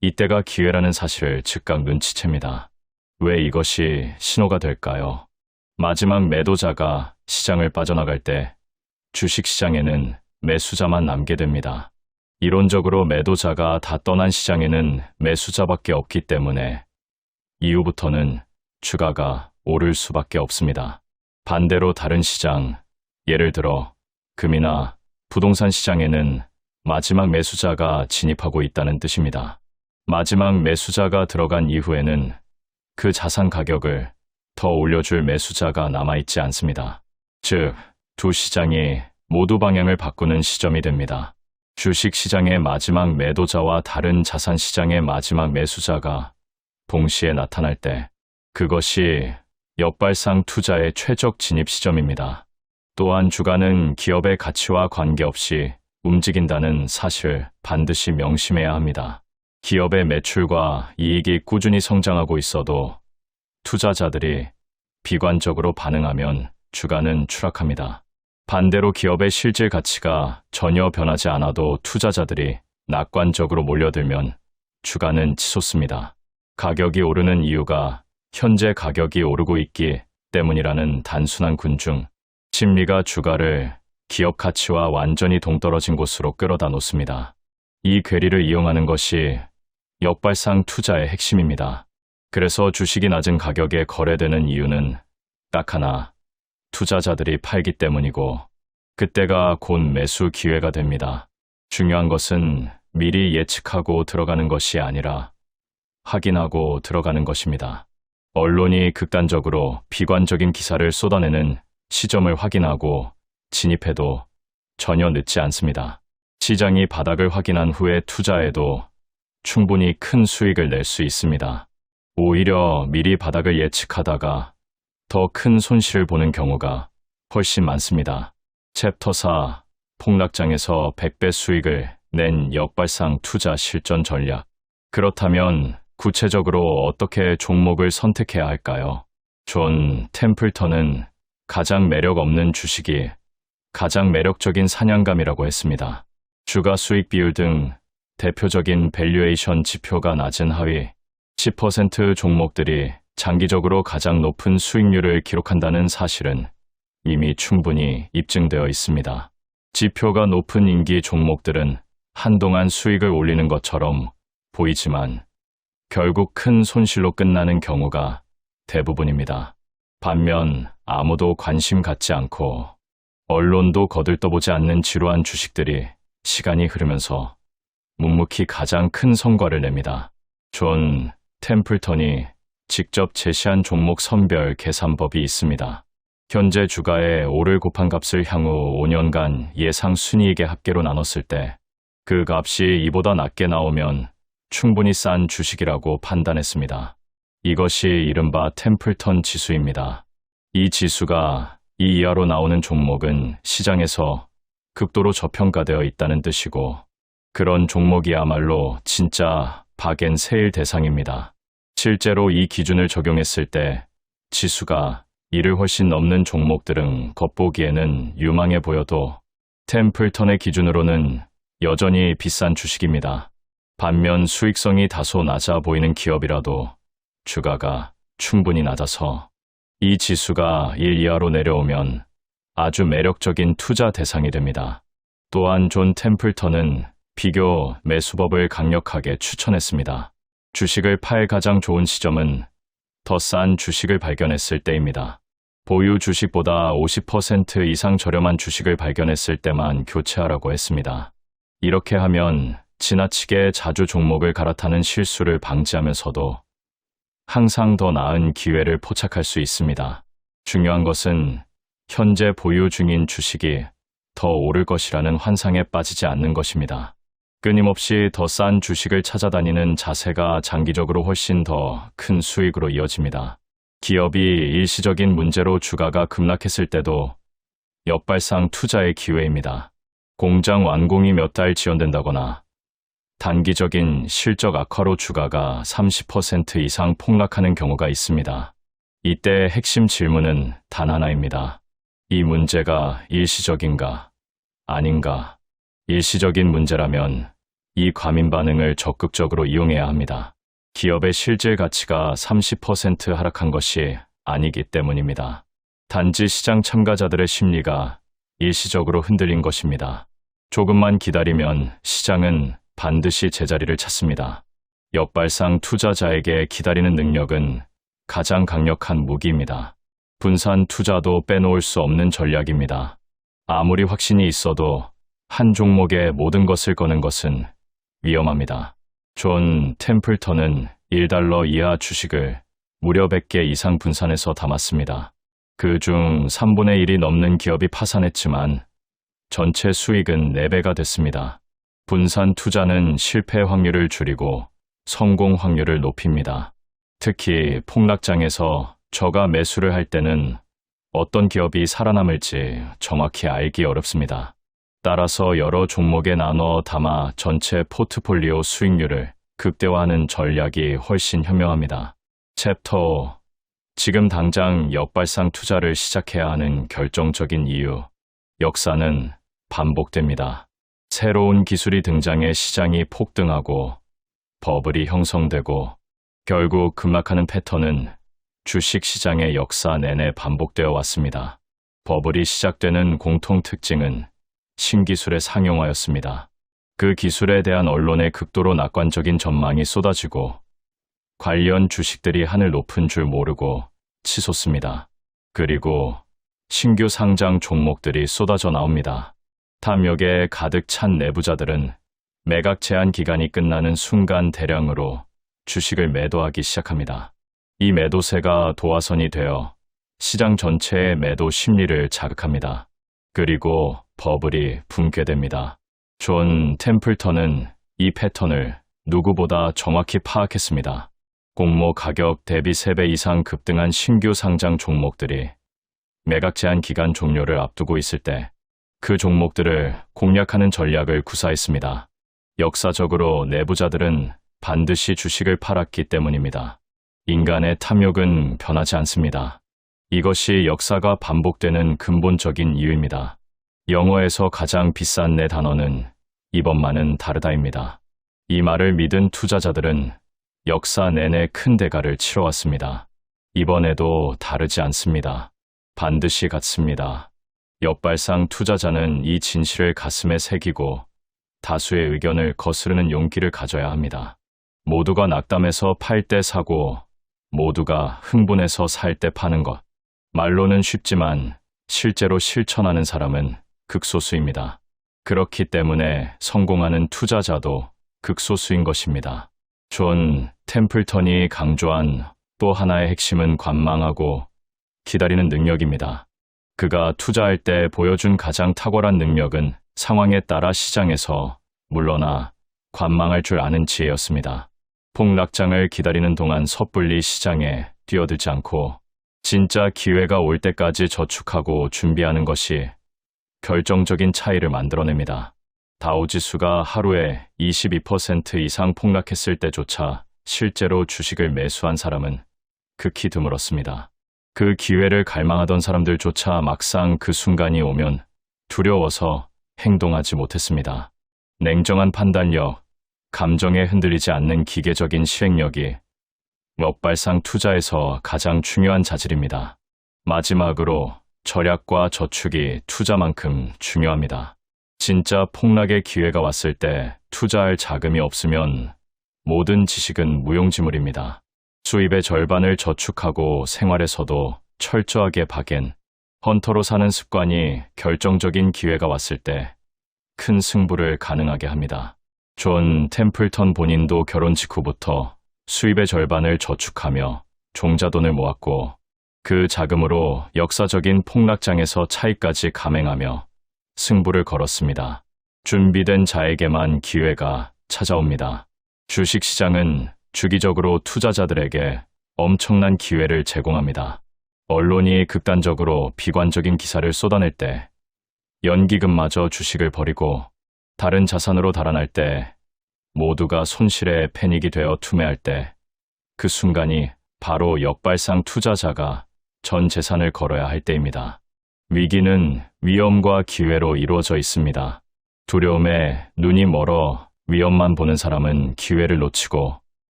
이때가 기회라는 사실을 즉각 눈치챕니다. 왜 이것이 신호가 될까요? 마지막 매도자가 시장을 빠져나갈 때 주식시장에는 매수자만 남게 됩니다. 이론적으로 매도자가 다 떠난 시장에는 매수자밖에 없기 때문에 이후부터는 주가가 오를 수밖에 없습니다. 반대로 다른 시장, 예를 들어 금이나 부동산 시장에는 마지막 매수자가 진입하고 있다는 뜻입니다. 마지막 매수자가 들어간 이후에는 그 자산 가격을 더 올려줄 매수자가 남아있지 않습니다. 즉, 두 시장이 모두 방향을 바꾸는 시점이 됩니다. 주식 시장의 마지막 매도자와 다른 자산 시장의 마지막 매수자가 동시에 나타날 때 그것이 역발상 투자의 최적 진입 시점입니다. 또한 주가는 기업의 가치와 관계없이 움직인다는 사실 반드시 명심해야 합니다. 기업의 매출과 이익이 꾸준히 성장하고 있어도 투자자들이 비관적으로 반응하면 주가는 추락합니다. 반대로 기업의 실질 가치가 전혀 변하지 않아도 투자자들이 낙관적으로 몰려들면 주가는 치솟습니다. 가격이 오르는 이유가 현재 가격이 오르고 있기 때문이라는 단순한 군중, 심리가 주가를 기업 가치와 완전히 동떨어진 곳으로 끌어다 놓습니다. 이 괴리를 이용하는 것이 역발상 투자의 핵심입니다. 그래서 주식이 낮은 가격에 거래되는 이유는 딱 하나, 투자자들이 팔기 때문이고 그때가 곧 매수 기회가 됩니다. 중요한 것은 미리 예측하고 들어가는 것이 아니라 확인하고 들어가는 것입니다. 언론이 극단적으로 비관적인 기사를 쏟아내는 시점을 확인하고 진입해도 전혀 늦지 않습니다. 시장이 바닥을 확인한 후에 투자해도 충분히 큰 수익을 낼 수 있습니다. 오히려 미리 바닥을 예측하다가 더 큰 손실을 보는 경우가 훨씬 많습니다. 챕터 4. 폭락장에서 100배 수익을 낸 역발상 투자 실전 전략. 그렇다면 구체적으로 어떻게 종목을 선택해야 할까요? 존 템플턴은 가장 매력 없는 주식이 가장 매력적인 사냥감이라고 했습니다. 주가 수익 비율 등 대표적인 밸류에이션 지표가 낮은 하위 10% 종목들이 장기적으로 가장 높은 수익률을 기록한다는 사실은 이미 충분히 입증되어 있습니다. 지표가 높은 인기 종목들은 한동안 수익을 올리는 것처럼 보이지만 결국 큰 손실로 끝나는 경우가 대부분입니다. 반면 아무도 관심 갖지 않고 언론도 거들떠보지 않는 지루한 주식들이 시간이 흐르면서 묵묵히 가장 큰 성과를 냅니다. 존 템플턴이 직접 제시한 종목 선별 계산법이 있습니다. 현재 주가의 오를 곱한 값을 향후 5년간 예상 순이익의 합계로 나눴을 때 그 값이 이보다 낮게 나오면 충분히 싼 주식이라고 판단했습니다. 이것이 이른바 템플턴 지수입니다. 이 지수가 이 이하로 나오는 종목은 시장에서 극도로 저평가되어 있다는 뜻이고 그런 종목이야말로 진짜 박앤 세일 대상입니다. 실제로 이 기준을 적용했을 때 지수가 이를 훨씬 넘는 종목들은 겉보기에는 유망해 보여도 템플턴의 기준으로는 여전히 비싼 주식입니다. 반면 수익성이 다소 낮아 보이는 기업이라도 주가가 충분히 낮아서 이 지수가 1 이하로 내려오면 아주 매력적인 투자 대상이 됩니다. 또한 존 템플턴은 비교 매수법을 강력하게 추천했습니다. 주식을 팔 가장 좋은 시점은 더 싼 주식을 발견했을 때입니다. 보유 주식보다 50% 이상 저렴한 주식을 발견했을 때만 교체하라고 했습니다. 이렇게 하면 지나치게 자주 종목을 갈아타는 실수를 방지하면서도 항상 더 나은 기회를 포착할 수 있습니다. 중요한 것은 현재 보유 중인 주식이 더 오를 것이라는 환상에 빠지지 않는 것입니다. 끊임없이 더 싼 주식을 찾아다니는 자세가 장기적으로 훨씬 더 큰 수익으로 이어집니다. 기업이 일시적인 문제로 주가가 급락했을 때도 역발상 투자의 기회입니다. 공장 완공이 몇 달 지연된다거나 단기적인 실적 악화로 주가가 30% 이상 폭락하는 경우가 있습니다. 이때 핵심 질문은 단 하나입니다. 이 문제가 일시적인가? 아닌가? 일시적인 문제라면 이 과민 반응을 적극적으로 이용해야 합니다. 기업의 실질 가치가 30% 하락한 것이 아니기 때문입니다. 단지 시장 참가자들의 심리가 일시적으로 흔들린 것입니다. 조금만 기다리면 시장은 반드시 제자리를 찾습니다. 역발상 투자자에게 기다리는 능력은 가장 강력한 무기입니다. 분산 투자도 빼놓을 수 없는 전략입니다. 아무리 확신이 있어도 한 종목에 모든 것을 거는 것은 위험합니다. 존 템플턴은 1달러 이하 주식을 무려 100개 이상 분산해서 담았습니다. 그중 3분의 1이 넘는 기업이 파산했지만 전체 수익은 4배가 됐습니다. 분산 투자는 실패 확률을 줄이고 성공 확률을 높입니다. 특히 폭락장에서 저가 매수를 할 때는 어떤 기업이 살아남을지 정확히 알기 어렵습니다. 따라서 여러 종목에 나눠 담아 전체 포트폴리오 수익률을 극대화하는 전략이 훨씬 현명합니다. 챕터 5. 지금 당장 역발상 투자를 시작해야 하는 결정적인 이유. 역사는 반복됩니다. 새로운 기술이 등장해 시장이 폭등하고 버블이 형성되고 결국 급락하는 패턴은 주식 시장의 역사 내내 반복되어 왔습니다. 버블이 시작되는 공통 특징은 신기술의 상용화였습니다. 그 기술에 대한 언론의 극도로 낙관적인 전망이 쏟아지고 관련 주식들이 하늘 높은 줄 모르고 치솟습니다. 그리고 신규 상장 종목들이 쏟아져 나옵니다. 탐욕에 가득 찬 내부자들은 매각 제한 기간이 끝나는 순간 대량으로 주식을 매도하기 시작합니다. 이 매도세가 도화선이 되어 시장 전체의 매도 심리를 자극합니다. 그리고 버블이 붕괴됩니다. 존 템플턴은 이 패턴을 누구보다 정확히 파악했습니다. 공모 가격 대비 3배 이상 급등한 신규 상장 종목들이 매각 제한 기간 종료를 앞두고 있을 때 그 종목들을 공략하는 전략을 구사했습니다. 역사적으로 내부자들은 반드시 주식을 팔았기 때문입니다. 인간의 탐욕은 변하지 않습니다. 이것이 역사가 반복되는 근본적인 이유입니다. 영어에서 가장 비싼 네 단어는 이번만은 다르다입니다. 이 말을 믿은 투자자들은 역사 내내 큰 대가를 치러왔습니다. 이번에도 다르지 않습니다. 반드시 같습니다. 역발상 투자자는 이 진실을 가슴에 새기고 다수의 의견을 거스르는 용기를 가져야 합니다. 모두가 낙담해서 팔 때 사고 모두가 흥분해서 살 때 파는 것. 말로는 쉽지만 실제로 실천하는 사람은 극소수입니다. 그렇기 때문에 성공하는 투자자도 극소수인 것입니다. 존 템플턴이 강조한 또 하나의 핵심은 관망하고 기다리는 능력입니다. 그가 투자할 때 보여준 가장 탁월한 능력은 상황에 따라 시장에서 물러나 관망할 줄 아는 지혜였습니다. 폭락장을 기다리는 동안 섣불리 시장에 뛰어들지 않고 진짜 기회가 올 때까지 저축하고 준비하는 것이 결정적인 차이를 만들어냅니다. 다우지수가 하루에 22% 이상 폭락했을 때조차 실제로 주식을 매수한 사람은 극히 드물었습니다. 그 기회를 갈망하던 사람들조차 막상 그 순간이 오면 두려워서 행동하지 못했습니다. 냉정한 판단력, 감정에 흔들리지 않는 기계적인 실행력이 역발상 투자에서 가장 중요한 자질입니다. 마지막으로 절약과 저축이 투자만큼 중요합니다. 진짜 폭락의 기회가 왔을 때 투자할 자금이 없으면 모든 지식은 무용지물입니다. 수입의 절반을 저축하고 생활에서도 철저하게 박앤 헌터로 사는 습관이 결정적인 기회가 왔을 때 큰 승부를 가능하게 합니다. 존 템플턴 본인도 결혼 직후부터 수입의 절반을 저축하며 종자돈을 모았고 그 자금으로 역사적인 폭락장에서 차익까지 감행하며 승부를 걸었습니다. 준비된 자에게만 기회가 찾아옵니다. 주식시장은 주기적으로 투자자들에게 엄청난 기회를 제공합니다. 언론이 극단적으로 비관적인 기사를 쏟아낼 때, 연기금마저 주식을 버리고 다른 자산으로 달아날 때, 모두가 손실에 패닉이 되어 투매할 때, 그 순간이 바로 역발상 투자자가 전 재산을 걸어야 할 때입니다. 위기는 위험과 기회로 이루어져 있습니다. 두려움에 눈이 멀어 위험만 보는 사람은 기회를 놓치고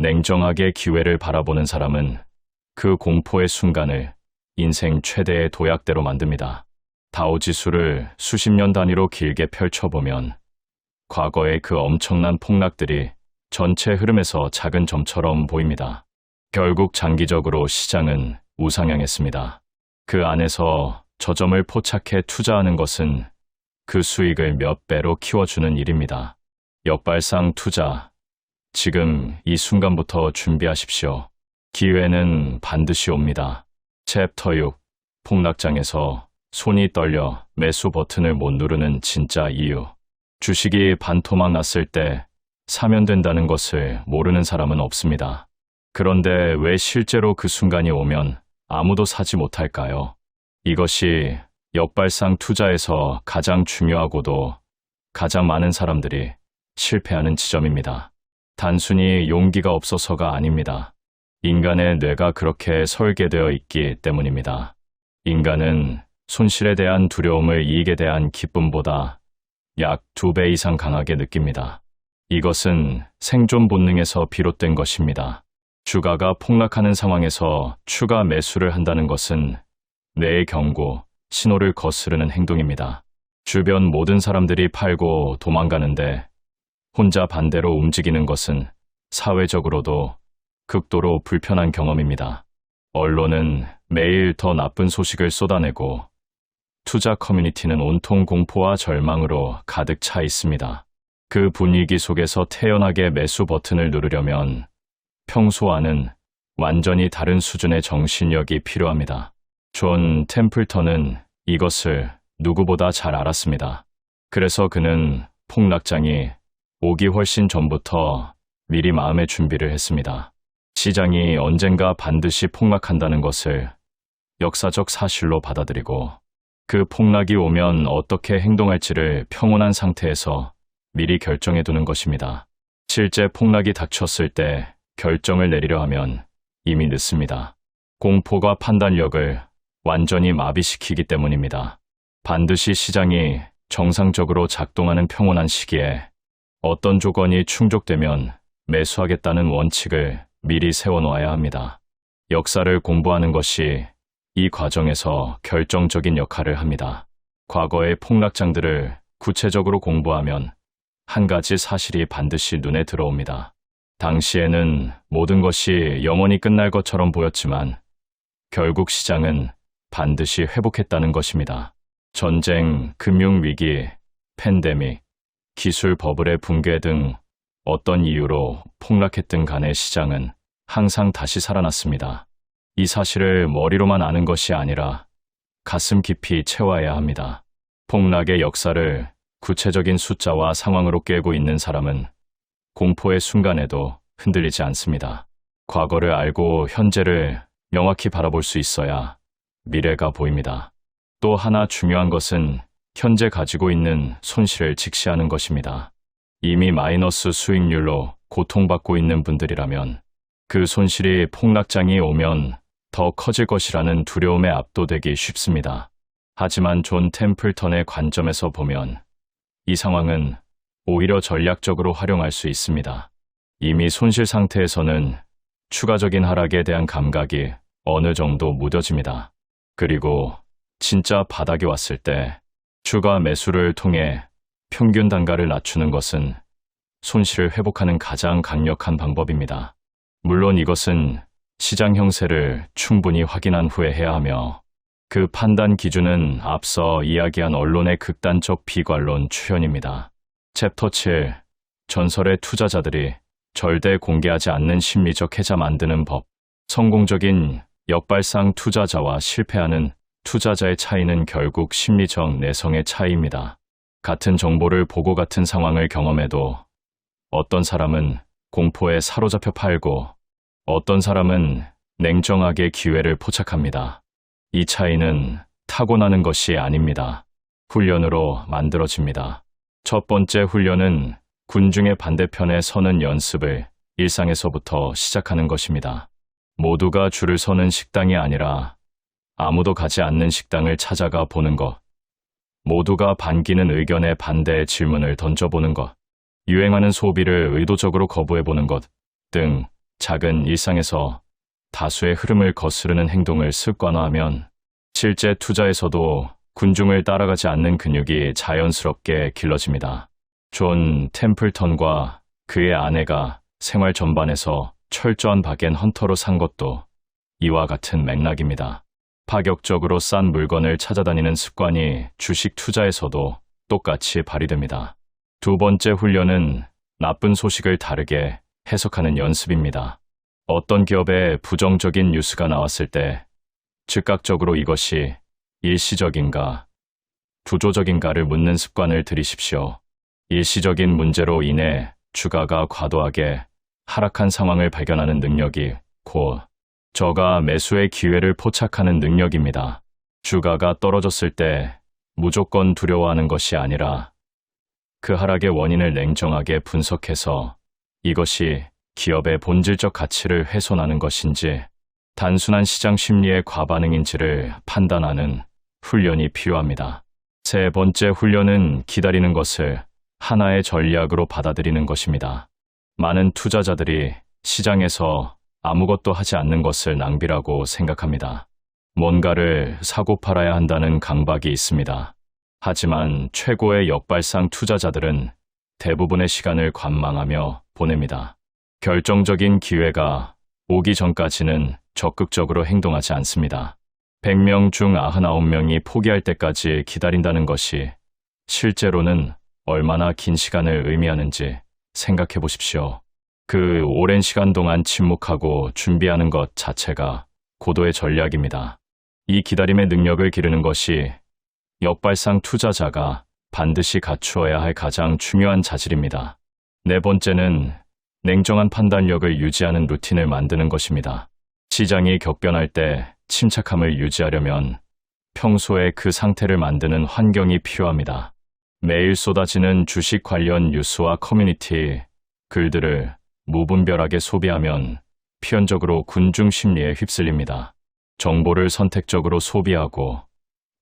냉정하게 기회를 바라보는 사람은 그 공포의 순간을 인생 최대의 도약대로 만듭니다. 다우지수를 수십 년 단위로 길게 펼쳐보면 과거의 그 엄청난 폭락들이 전체 흐름에서 작은 점처럼 보입니다. 결국 장기적으로 시장은 우상향했습니다. 그 안에서 저점을 포착해 투자하는 것은 그 수익을 몇 배로 키워주는 일입니다. 역발상 투자, 지금 이 순간부터 준비하십시오. 기회는 반드시 옵니다. 챕터 6, 폭락장에서 손이 떨려 매수 버튼을 못 누르는 진짜 이유. 주식이 반토막 났을 때 사면 된다는 것을 모르는 사람은 없습니다. 그런데 왜 실제로 그 순간이 오면 아무도 사지 못할까요? 이것이 역발상 투자에서 가장 중요하고도 가장 많은 사람들이 실패하는 지점입니다. 단순히 용기가 없어서가 아닙니다. 인간의 뇌가 그렇게 설계되어 있기 때문입니다. 인간은 손실에 대한 두려움을 이익에 대한 기쁨보다 약 2배 이상 강하게 느낍니다. 이것은 생존 본능에서 비롯된 것입니다. 주가가 폭락하는 상황에서 추가 매수를 한다는 것은 뇌의 경고, 신호를 거스르는 행동입니다. 주변 모든 사람들이 팔고 도망가는데 혼자 반대로 움직이는 것은 사회적으로도 극도로 불편한 경험입니다. 언론은 매일 더 나쁜 소식을 쏟아내고 투자 커뮤니티는 온통 공포와 절망으로 가득 차 있습니다. 그 분위기 속에서 태연하게 매수 버튼을 누르려면 평소와는 완전히 다른 수준의 정신력이 필요합니다. 존 템플턴은 이것을 누구보다 잘 알았습니다. 그래서 그는 폭락장이 오기 훨씬 전부터 미리 마음의 준비를 했습니다. 시장이 언젠가 반드시 폭락한다는 것을 역사적 사실로 받아들이고 그 폭락이 오면 어떻게 행동할지를 평온한 상태에서 미리 결정해 두는 것입니다. 실제 폭락이 닥쳤을 때 결정을 내리려 하면 이미 늦습니다. 공포가 판단력을 완전히 마비시키기 때문입니다. 반드시 시장이 정상적으로 작동하는 평온한 시기에 어떤 조건이 충족되면 매수하겠다는 원칙을 미리 세워놓아야 합니다. 역사를 공부하는 것이 이 과정에서 결정적인 역할을 합니다. 과거의 폭락장들을 구체적으로 공부하면 한 가지 사실이 반드시 눈에 들어옵니다. 당시에는 모든 것이 영원히 끝날 것처럼 보였지만 결국 시장은 반드시 회복했다는 것입니다. 전쟁, 금융위기, 팬데믹, 기술 버블의 붕괴 등 어떤 이유로 폭락했든 간에 시장은 항상 다시 살아났습니다. 이 사실을 머리로만 아는 것이 아니라 가슴 깊이 채워야 합니다. 폭락의 역사를 구체적인 숫자와 상황으로 꿰고 있는 사람은 공포의 순간에도 흔들리지 않습니다. 과거를 알고 현재를 명확히 바라볼 수 있어야 미래가 보입니다. 또 하나 중요한 것은 현재 가지고 있는 손실을 직시하는 것입니다. 이미 마이너스 수익률로 고통받고 있는 분들이라면 그 손실이 폭락장이 오면 더 커질 것이라는 두려움에 압도되기 쉽습니다. 하지만 존 템플턴의 관점에서 보면 이 상황은 오히려 전략적으로 활용할 수 있습니다. 이미 손실 상태에서는 추가적인 하락에 대한 감각이 어느 정도 무뎌집니다. 그리고 진짜 바닥이 왔을 때 추가 매수를 통해 평균 단가를 낮추는 것은 손실을 회복하는 가장 강력한 방법입니다. 물론 이것은 시장 형세를 충분히 확인한 후에 해야 하며 그 판단 기준은 앞서 이야기한 언론의 극단적 비관론 추현입니다. 챕터 7. 전설의 투자자들이 절대 공개하지 않는 심리적 해자 만드는 법. 성공적인 역발상 투자자와 실패하는 투자자의 차이는 결국 심리적 내성의 차이입니다. 같은 정보를 보고 같은 상황을 경험해도 어떤 사람은 공포에 사로잡혀 팔고 어떤 사람은 냉정하게 기회를 포착합니다. 이 차이는 타고나는 것이 아닙니다. 훈련으로 만들어집니다. 첫 번째 훈련은 군중의 반대편에 서는 연습을 일상에서부터 시작하는 것입니다. 모두가 줄을 서는 식당이 아니라 아무도 가지 않는 식당을 찾아가 보는 것. 모두가 반기는 의견에 반대의 질문을 던져보는 것. 유행하는 소비를 의도적으로 거부해보는 것 등 작은 일상에서 다수의 흐름을 거스르는 행동을 습관화하면 실제 투자에서도 군중을 따라가지 않는 근육이 자연스럽게 길러집니다. 존 템플턴과 그의 아내가 생활 전반에서 철저한 바겐 헌터로 산 것도 이와 같은 맥락입니다. 파격적으로 싼 물건을 찾아다니는 습관이 주식 투자에서도 똑같이 발휘됩니다. 두 번째 훈련은 나쁜 소식을 다르게 해석하는 연습입니다. 어떤 기업에 부정적인 뉴스가 나왔을 때 즉각적으로 이것이 일시적인가, 구조적인가를 묻는 습관을 들이십시오. 일시적인 문제로 인해 주가가 과도하게 하락한 상황을 발견하는 능력이 곧 저가 매수의 기회를 포착하는 능력입니다. 주가가 떨어졌을 때 무조건 두려워하는 것이 아니라 그 하락의 원인을 냉정하게 분석해서 이것이 기업의 본질적 가치를 훼손하는 것인지 단순한 시장 심리의 과반응인지를 판단하는 훈련이 필요합니다. 세 번째 훈련은 기다리는 것을 하나의 전략으로 받아들이는 것입니다. 많은 투자자들이 시장에서 아무것도 하지 않는 것을 낭비라고 생각합니다. 뭔가를 사고 팔아야 한다는 강박이 있습니다. 하지만 최고의 역발상 투자자들은 대부분의 시간을 관망하며 보냅니다. 결정적인 기회가 오기 전까지는 적극적으로 행동하지 않습니다. 100명 중 99명이 포기할 때까지 기다린다는 것이 실제로는 얼마나 긴 시간을 의미하는지 생각해 보십시오. 그 오랜 시간 동안 침묵하고 준비하는 것 자체가 고도의 전략입니다. 이 기다림의 능력을 기르는 것이 역발상 투자자가 반드시 갖추어야 할 가장 중요한 자질입니다. 네 번째는 냉정한 판단력을 유지하는 루틴을 만드는 것입니다. 시장이 격변할 때 침착함을 유지하려면 평소에 그 상태를 만드는 환경이 필요합니다. 매일 쏟아지는 주식 관련 뉴스와 커뮤니티 글들을 무분별하게 소비하면 필연적으로 군중 심리에 휩쓸립니다. 정보를 선택적으로 소비하고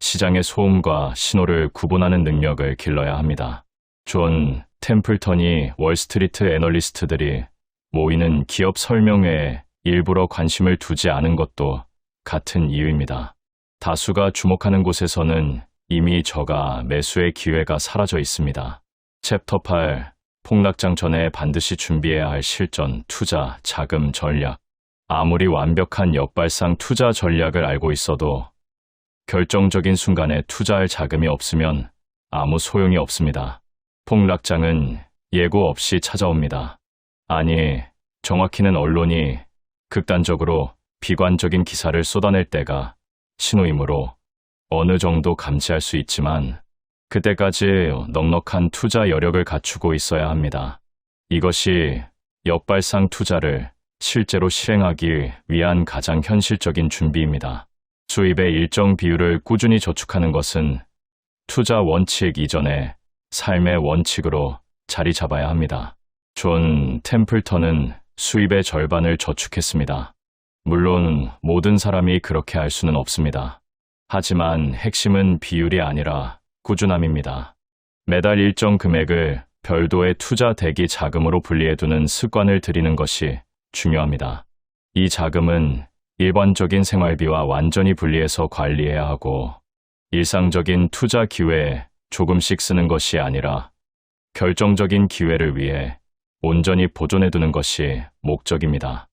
시장의 소음과 신호를 구분하는 능력을 길러야 합니다. 존 템플턴이 월스트리트 애널리스트들이 모이는 기업 설명회에 일부러 관심을 두지 않은 것도 같은 이유입니다. 다수가 주목하는 곳에서는 이미 저가 매수의 기회가 사라져 있습니다. 챕터 8. 폭락장 전에 반드시 준비해야 할 실전, 투자, 자금, 전략. 아무리 완벽한 역발상 투자 전략을 알고 있어도 결정적인 순간에 투자할 자금이 없으면 아무 소용이 없습니다. 폭락장은 예고 없이 찾아옵니다. 아니, 정확히는 언론이 극단적으로 비관적인 기사를 쏟아낼 때가 신호이므로 어느 정도 감지할 수 있지만 그때까지 넉넉한 투자 여력을 갖추고 있어야 합니다. 이것이 역발상 투자를 실제로 실행하기 위한 가장 현실적인 준비입니다. 수입의 일정 비율을 꾸준히 저축하는 것은 투자 원칙 이전에 삶의 원칙으로 자리 잡아야 합니다. 존 템플턴은 수입의 절반을 저축했습니다. 물론 모든 사람이 그렇게 할 수는 없습니다. 하지만 핵심은 비율이 아니라 꾸준함입니다. 매달 일정 금액을 별도의 투자 대기 자금으로 분리해두는 습관을 들이는 것이 중요합니다. 이 자금은 일반적인 생활비와 완전히 분리해서 관리해야 하고 일상적인 투자 기회에 조금씩 쓰는 것이 아니라 결정적인 기회를 위해 온전히 보존해두는 것이 목적입니다.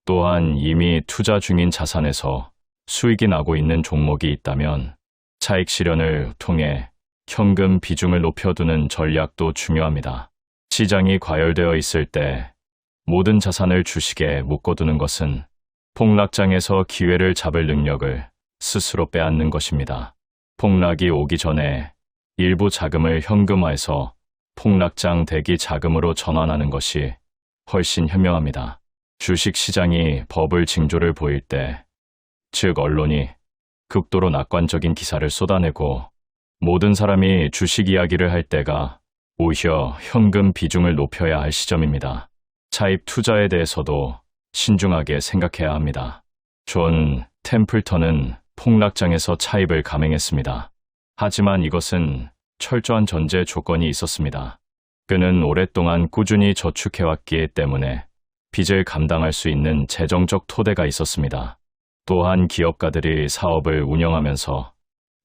또한 이미 투자 중인 자산에서 수익이 나고 있는 종목이 있다면 차익 실현을 통해 현금 비중을 높여두는 전략도 중요합니다. 시장이 과열되어 있을 때 모든 자산을 주식에 묶어두는 것은 폭락장에서 기회를 잡을 능력을 스스로 빼앗는 것입니다. 폭락이 오기 전에 일부 자금을 현금화해서 폭락장 대기 자금으로 전환하는 것이 훨씬 현명합니다. 주식 시장이 버블 징조를 보일 때, 즉 언론이 극도로 낙관적인 기사를 쏟아내고 모든 사람이 주식 이야기를 할 때가 오히려 현금 비중을 높여야 할 시점입니다. 차입 투자에 대해서도 신중하게 생각해야 합니다. 존 템플턴은 폭락장에서 차입을 감행했습니다. 하지만 이것은 철저한 전제 조건이 있었습니다. 그는 오랫동안 꾸준히 저축해왔기 때문에 빚을 감당할 수 있는 재정적 토대가 있었습니다. 또한 기업가들이 사업을 운영하면서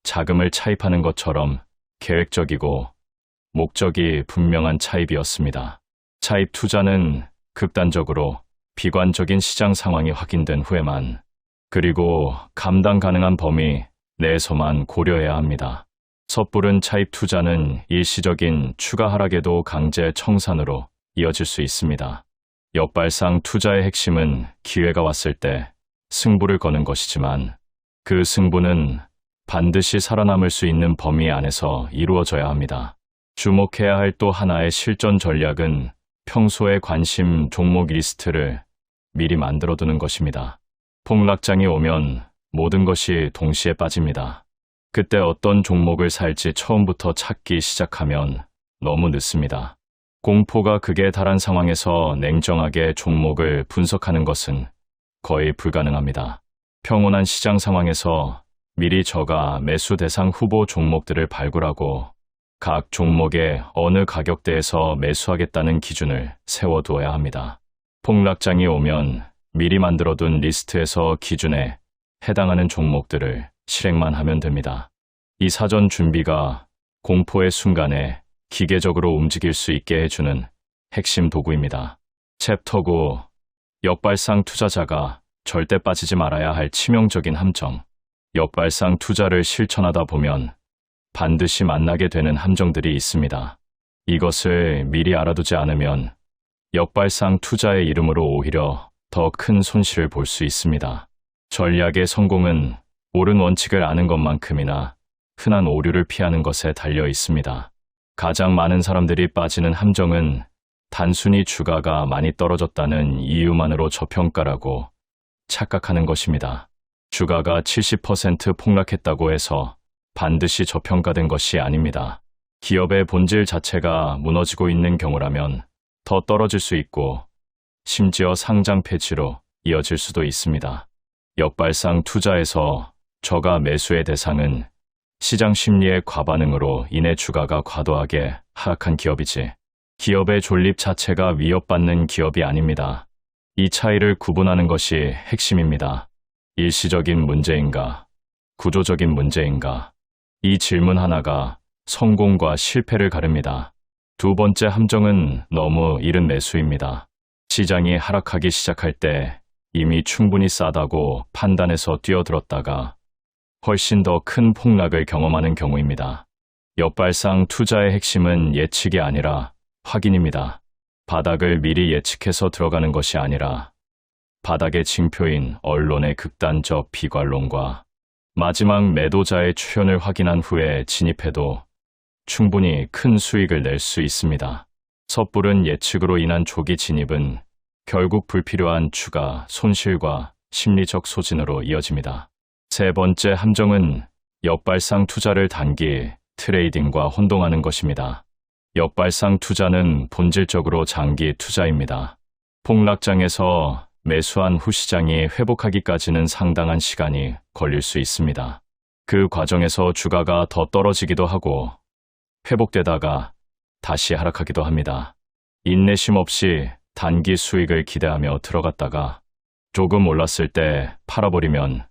자금을 차입하는 것처럼 계획적이고 목적이 분명한 차입이었습니다. 차입 투자는 극단적으로 비관적인 시장 상황이 확인된 후에만, 그리고 감당 가능한 범위 내에서만 고려해야 합니다. 섣부른 차입 투자는 일시적인 추가 하락에도 강제 청산으로 이어질 수 있습니다. 역발상 투자의 핵심은 기회가 왔을 때 승부를 거는 것이지만 그 승부는 반드시 살아남을 수 있는 범위 안에서 이루어져야 합니다. 주목해야 할 또 하나의 실전 전략은 평소에 관심 종목 리스트를 미리 만들어두는 것입니다. 폭락장이 오면 모든 것이 동시에 빠집니다. 그때 어떤 종목을 살지 처음부터 찾기 시작하면 너무 늦습니다. 공포가 극에 달한 상황에서 냉정하게 종목을 분석하는 것은 거의 불가능합니다. 평온한 시장 상황에서 미리 저가 매수 대상 후보 종목들을 발굴하고 각 종목의 어느 가격대에서 매수하겠다는 기준을 세워두어야 합니다. 폭락장이 오면 미리 만들어둔 리스트에서 기준에 해당하는 종목들을 실행만 하면 됩니다. 이 사전 준비가 공포의 순간에 기계적으로 움직일 수 있게 해주는 핵심 도구입니다. 챕터 9. 역발상 투자자가 절대 빠지지 말아야 할 치명적인 함정. 역발상 투자를 실천하다 보면 반드시 만나게 되는 함정들이 있습니다. 이것을 미리 알아두지 않으면 역발상 투자의 이름으로 오히려 더 큰 손실을 볼 수 있습니다. 전략의 성공은 옳은 원칙을 아는 것만큼이나 흔한 오류를 피하는 것에 달려 있습니다. 가장 많은 사람들이 빠지는 함정은 단순히 주가가 많이 떨어졌다는 이유만으로 저평가라고 착각하는 것입니다. 주가가 70% 폭락했다고 해서 반드시 저평가된 것이 아닙니다. 기업의 본질 자체가 무너지고 있는 경우라면 더 떨어질 수 있고 심지어 상장 폐지로 이어질 수도 있습니다. 역발상 투자에서 저가 매수의 대상은 시장 심리의 과반응으로 인해 주가가 과도하게 하락한 기업이지 기업의 존립 자체가 위협받는 기업이 아닙니다. 이 차이를 구분하는 것이 핵심입니다. 일시적인 문제인가, 구조적인 문제인가? 이 질문 하나가 성공과 실패를 가릅니다. 두 번째 함정은 너무 이른 매수입니다. 시장이 하락하기 시작할 때 이미 충분히 싸다고 판단해서 뛰어들었다가 훨씬 더 큰 폭락을 경험하는 경우입니다. 역발상 투자의 핵심은 예측이 아니라 확인입니다. 바닥을 미리 예측해서 들어가는 것이 아니라 바닥의 징표인 언론의 극단적 비관론과 마지막 매도자의 추현을 확인한 후에 진입해도 충분히 큰 수익을 낼 수 있습니다. 섣부른 예측으로 인한 조기 진입은 결국 불필요한 추가 손실과 심리적 소진으로 이어집니다. 세 번째 함정은 역발상 투자를 단기 트레이딩과 혼동하는 것입니다. 역발상 투자는 본질적으로 장기 투자입니다. 폭락장에서 매수한 후 시장이 회복하기까지는 상당한 시간이 걸릴 수 있습니다. 그 과정에서 주가가 더 떨어지기도 하고 회복되다가 다시 하락하기도 합니다. 인내심 없이 단기 수익을 기대하며 들어갔다가 조금 올랐을 때 팔아버리면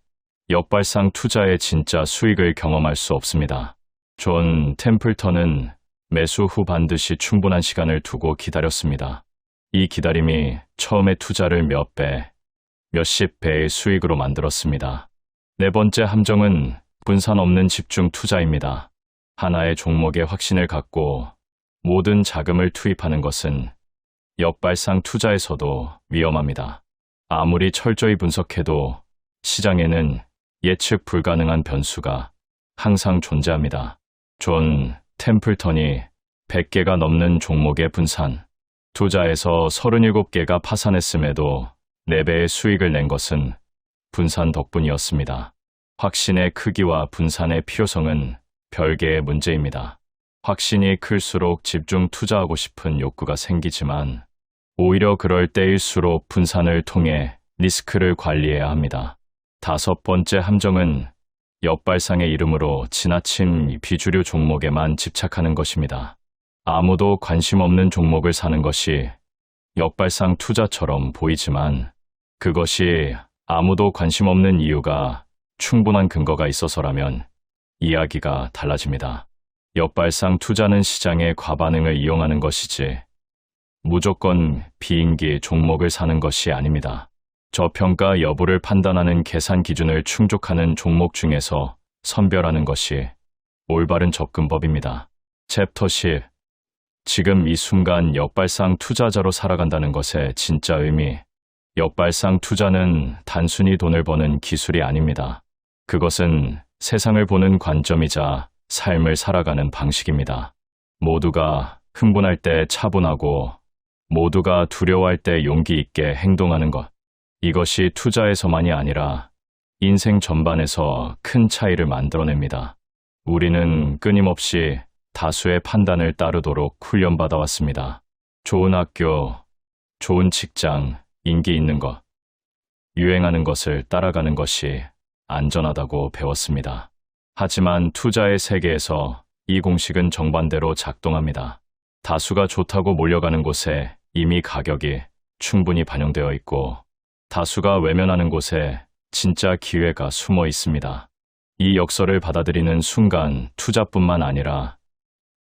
역발상 투자의 진짜 수익을 경험할 수 없습니다. 존 템플턴은 매수 후 반드시 충분한 시간을 두고 기다렸습니다. 이 기다림이 처음에 투자를 몇 배, 몇십 배의 수익으로 만들었습니다. 네 번째 함정은 분산 없는 집중 투자입니다. 하나의 종목에 확신을 갖고 모든 자금을 투입하는 것은 역발상 투자에서도 위험합니다. 아무리 철저히 분석해도 시장에는 예측 불가능한 변수가 항상 존재합니다. 존 템플턴이 100개가 넘는 종목의 분산, 투자에서 37개가 파산했음에도 4배의 수익을 낸 것은 분산 덕분이었습니다. 확신의 크기와 분산의 필요성은 별개의 문제입니다. 확신이 클수록 집중 투자하고 싶은 욕구가 생기지만 오히려 그럴 때일수록 분산을 통해 리스크를 관리해야 합니다. 다섯 번째 함정은 역발상의 이름으로 지나친 비주류 종목에만 집착하는 것입니다. 아무도 관심 없는 종목을 사는 것이 역발상 투자처럼 보이지만 그것이 아무도 관심 없는 이유가 충분한 근거가 있어서라면 이야기가 달라집니다. 역발상 투자는 시장의 과반응을 이용하는 것이지 무조건 비인기 종목을 사는 것이 아닙니다. 저평가 여부를 판단하는 계산 기준을 충족하는 종목 중에서 선별하는 것이 올바른 접근법입니다. 챕터 10. 지금 이 순간 역발상 투자자로 살아간다는 것의 진짜 의미. 역발상 투자는 단순히 돈을 버는 기술이 아닙니다. 그것은 세상을 보는 관점이자 삶을 살아가는 방식입니다. 모두가 흥분할 때 차분하고 모두가 두려워할 때 용기 있게 행동하는 것. 이것이 투자에서만이 아니라 인생 전반에서 큰 차이를 만들어냅니다. 우리는 끊임없이 다수의 판단을 따르도록 훈련받아 왔습니다. 좋은 학교, 좋은 직장, 인기 있는 것, 유행하는 것을 따라가는 것이 안전하다고 배웠습니다. 하지만 투자의 세계에서 이 공식은 정반대로 작동합니다. 다수가 좋다고 몰려가는 곳에 이미 가격이 충분히 반영되어 있고 다수가 외면하는 곳에 진짜 기회가 숨어 있습니다. 이 역설을 받아들이는 순간 투자뿐만 아니라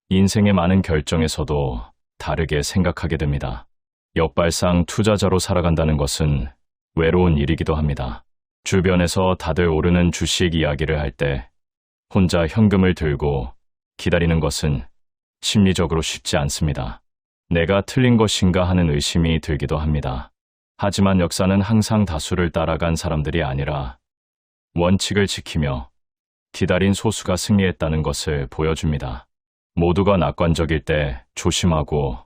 인생의 많은 결정에서도 다르게 생각하게 됩니다. 역발상 투자자로 살아간다는 것은 외로운 일이기도 합니다. 주변에서 다들 오르는 주식 이야기를 할 때 혼자 현금을 들고 기다리는 것은 심리적으로 쉽지 않습니다. 내가 틀린 것인가 하는 의심이 들기도 합니다. 하지만 역사는 항상 다수를 따라간 사람들이 아니라 원칙을 지키며 기다린 소수가 승리했다는 것을 보여줍니다. 모두가 낙관적일 때 조심하고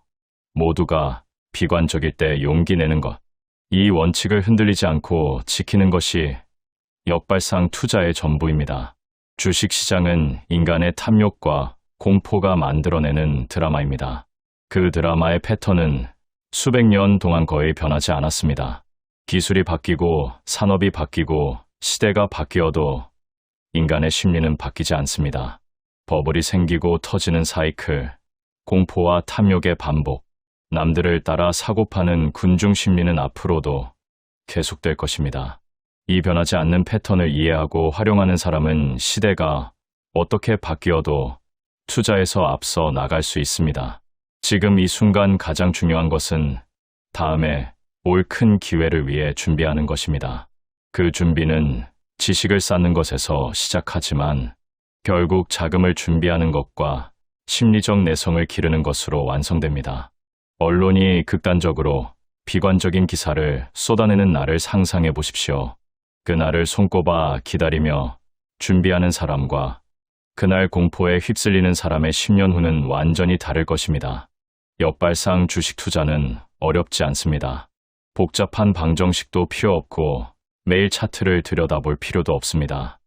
모두가 비관적일 때 용기 내는 것. 이 원칙을 흔들리지 않고 지키는 것이 역발상 투자의 전부입니다. 주식시장은 인간의 탐욕과 공포가 만들어내는 드라마입니다. 그 드라마의 패턴은 수백 년 동안 거의 변하지 않았습니다. 기술이 바뀌고 산업이 바뀌고 시대가 바뀌어도 인간의 심리는 바뀌지 않습니다. 버블이 생기고 터지는 사이클, 공포와 탐욕의 반복, 남들을 따라 사고 파는 군중 심리는 앞으로도 계속될 것입니다. 이 변하지 않는 패턴을 이해하고 활용하는 사람은 시대가 어떻게 바뀌어도 투자에서 앞서 나갈 수 있습니다. 지금 이 순간 가장 중요한 것은 다음에 올 큰 기회를 위해 준비하는 것입니다. 그 준비는 지식을 쌓는 것에서 시작하지만 결국 자금을 준비하는 것과 심리적 내성을 기르는 것으로 완성됩니다. 언론이 극단적으로 비관적인 기사를 쏟아내는 날을 상상해 보십시오. 그날을 손꼽아 기다리며 준비하는 사람과 그날 공포에 휩쓸리는 사람의 10년 후는 완전히 다를 것입니다. 역발상 주식 투자는 어렵지 않습니다. 복잡한 방정식도 필요 없고 매일 차트를 들여다볼 필요도 없습니다.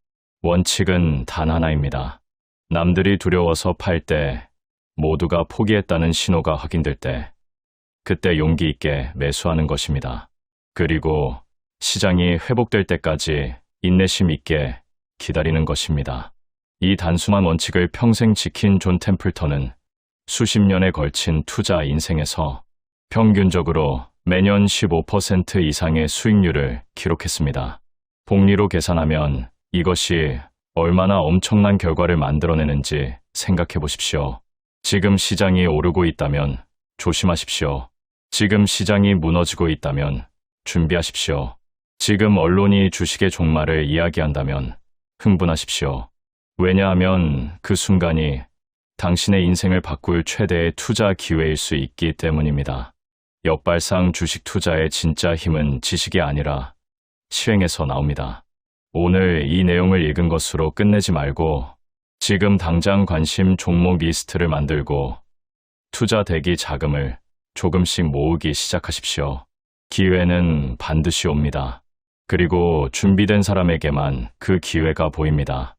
원칙은 단 하나입니다. 남들이 두려워서 팔 때, 모두가 포기했다는 신호가 확인될 때, 그때 용기 있게 매수하는 것입니다. 그리고 시장이 회복될 때까지 인내심 있게 기다리는 것입니다. 이 단순한 원칙을 평생 지킨 존 템플턴은 수십 년에 걸친 투자 인생에서 평균적으로 매년 15% 이상의 수익률을 기록했습니다. 복리로 계산하면 이것이 얼마나 엄청난 결과를 만들어내는지 생각해 보십시오. 지금 시장이 오르고 있다면 조심하십시오. 지금 시장이 무너지고 있다면 준비하십시오. 지금 언론이 주식의 종말을 이야기한다면 흥분하십시오. 왜냐하면 그 순간이 당신의 인생을 바꿀 최대의 투자 기회일 수 있기 때문입니다. 역발상 주식 투자의 진짜 힘은 지식이 아니라 실행에서 나옵니다. 오늘 이 내용을 읽은 것으로 끝내지 말고 지금 당장 관심 종목 리스트를 만들고 투자 대기 자금을 조금씩 모으기 시작하십시오. 기회는 반드시 옵니다. 그리고 준비된 사람에게만 그 기회가 보입니다.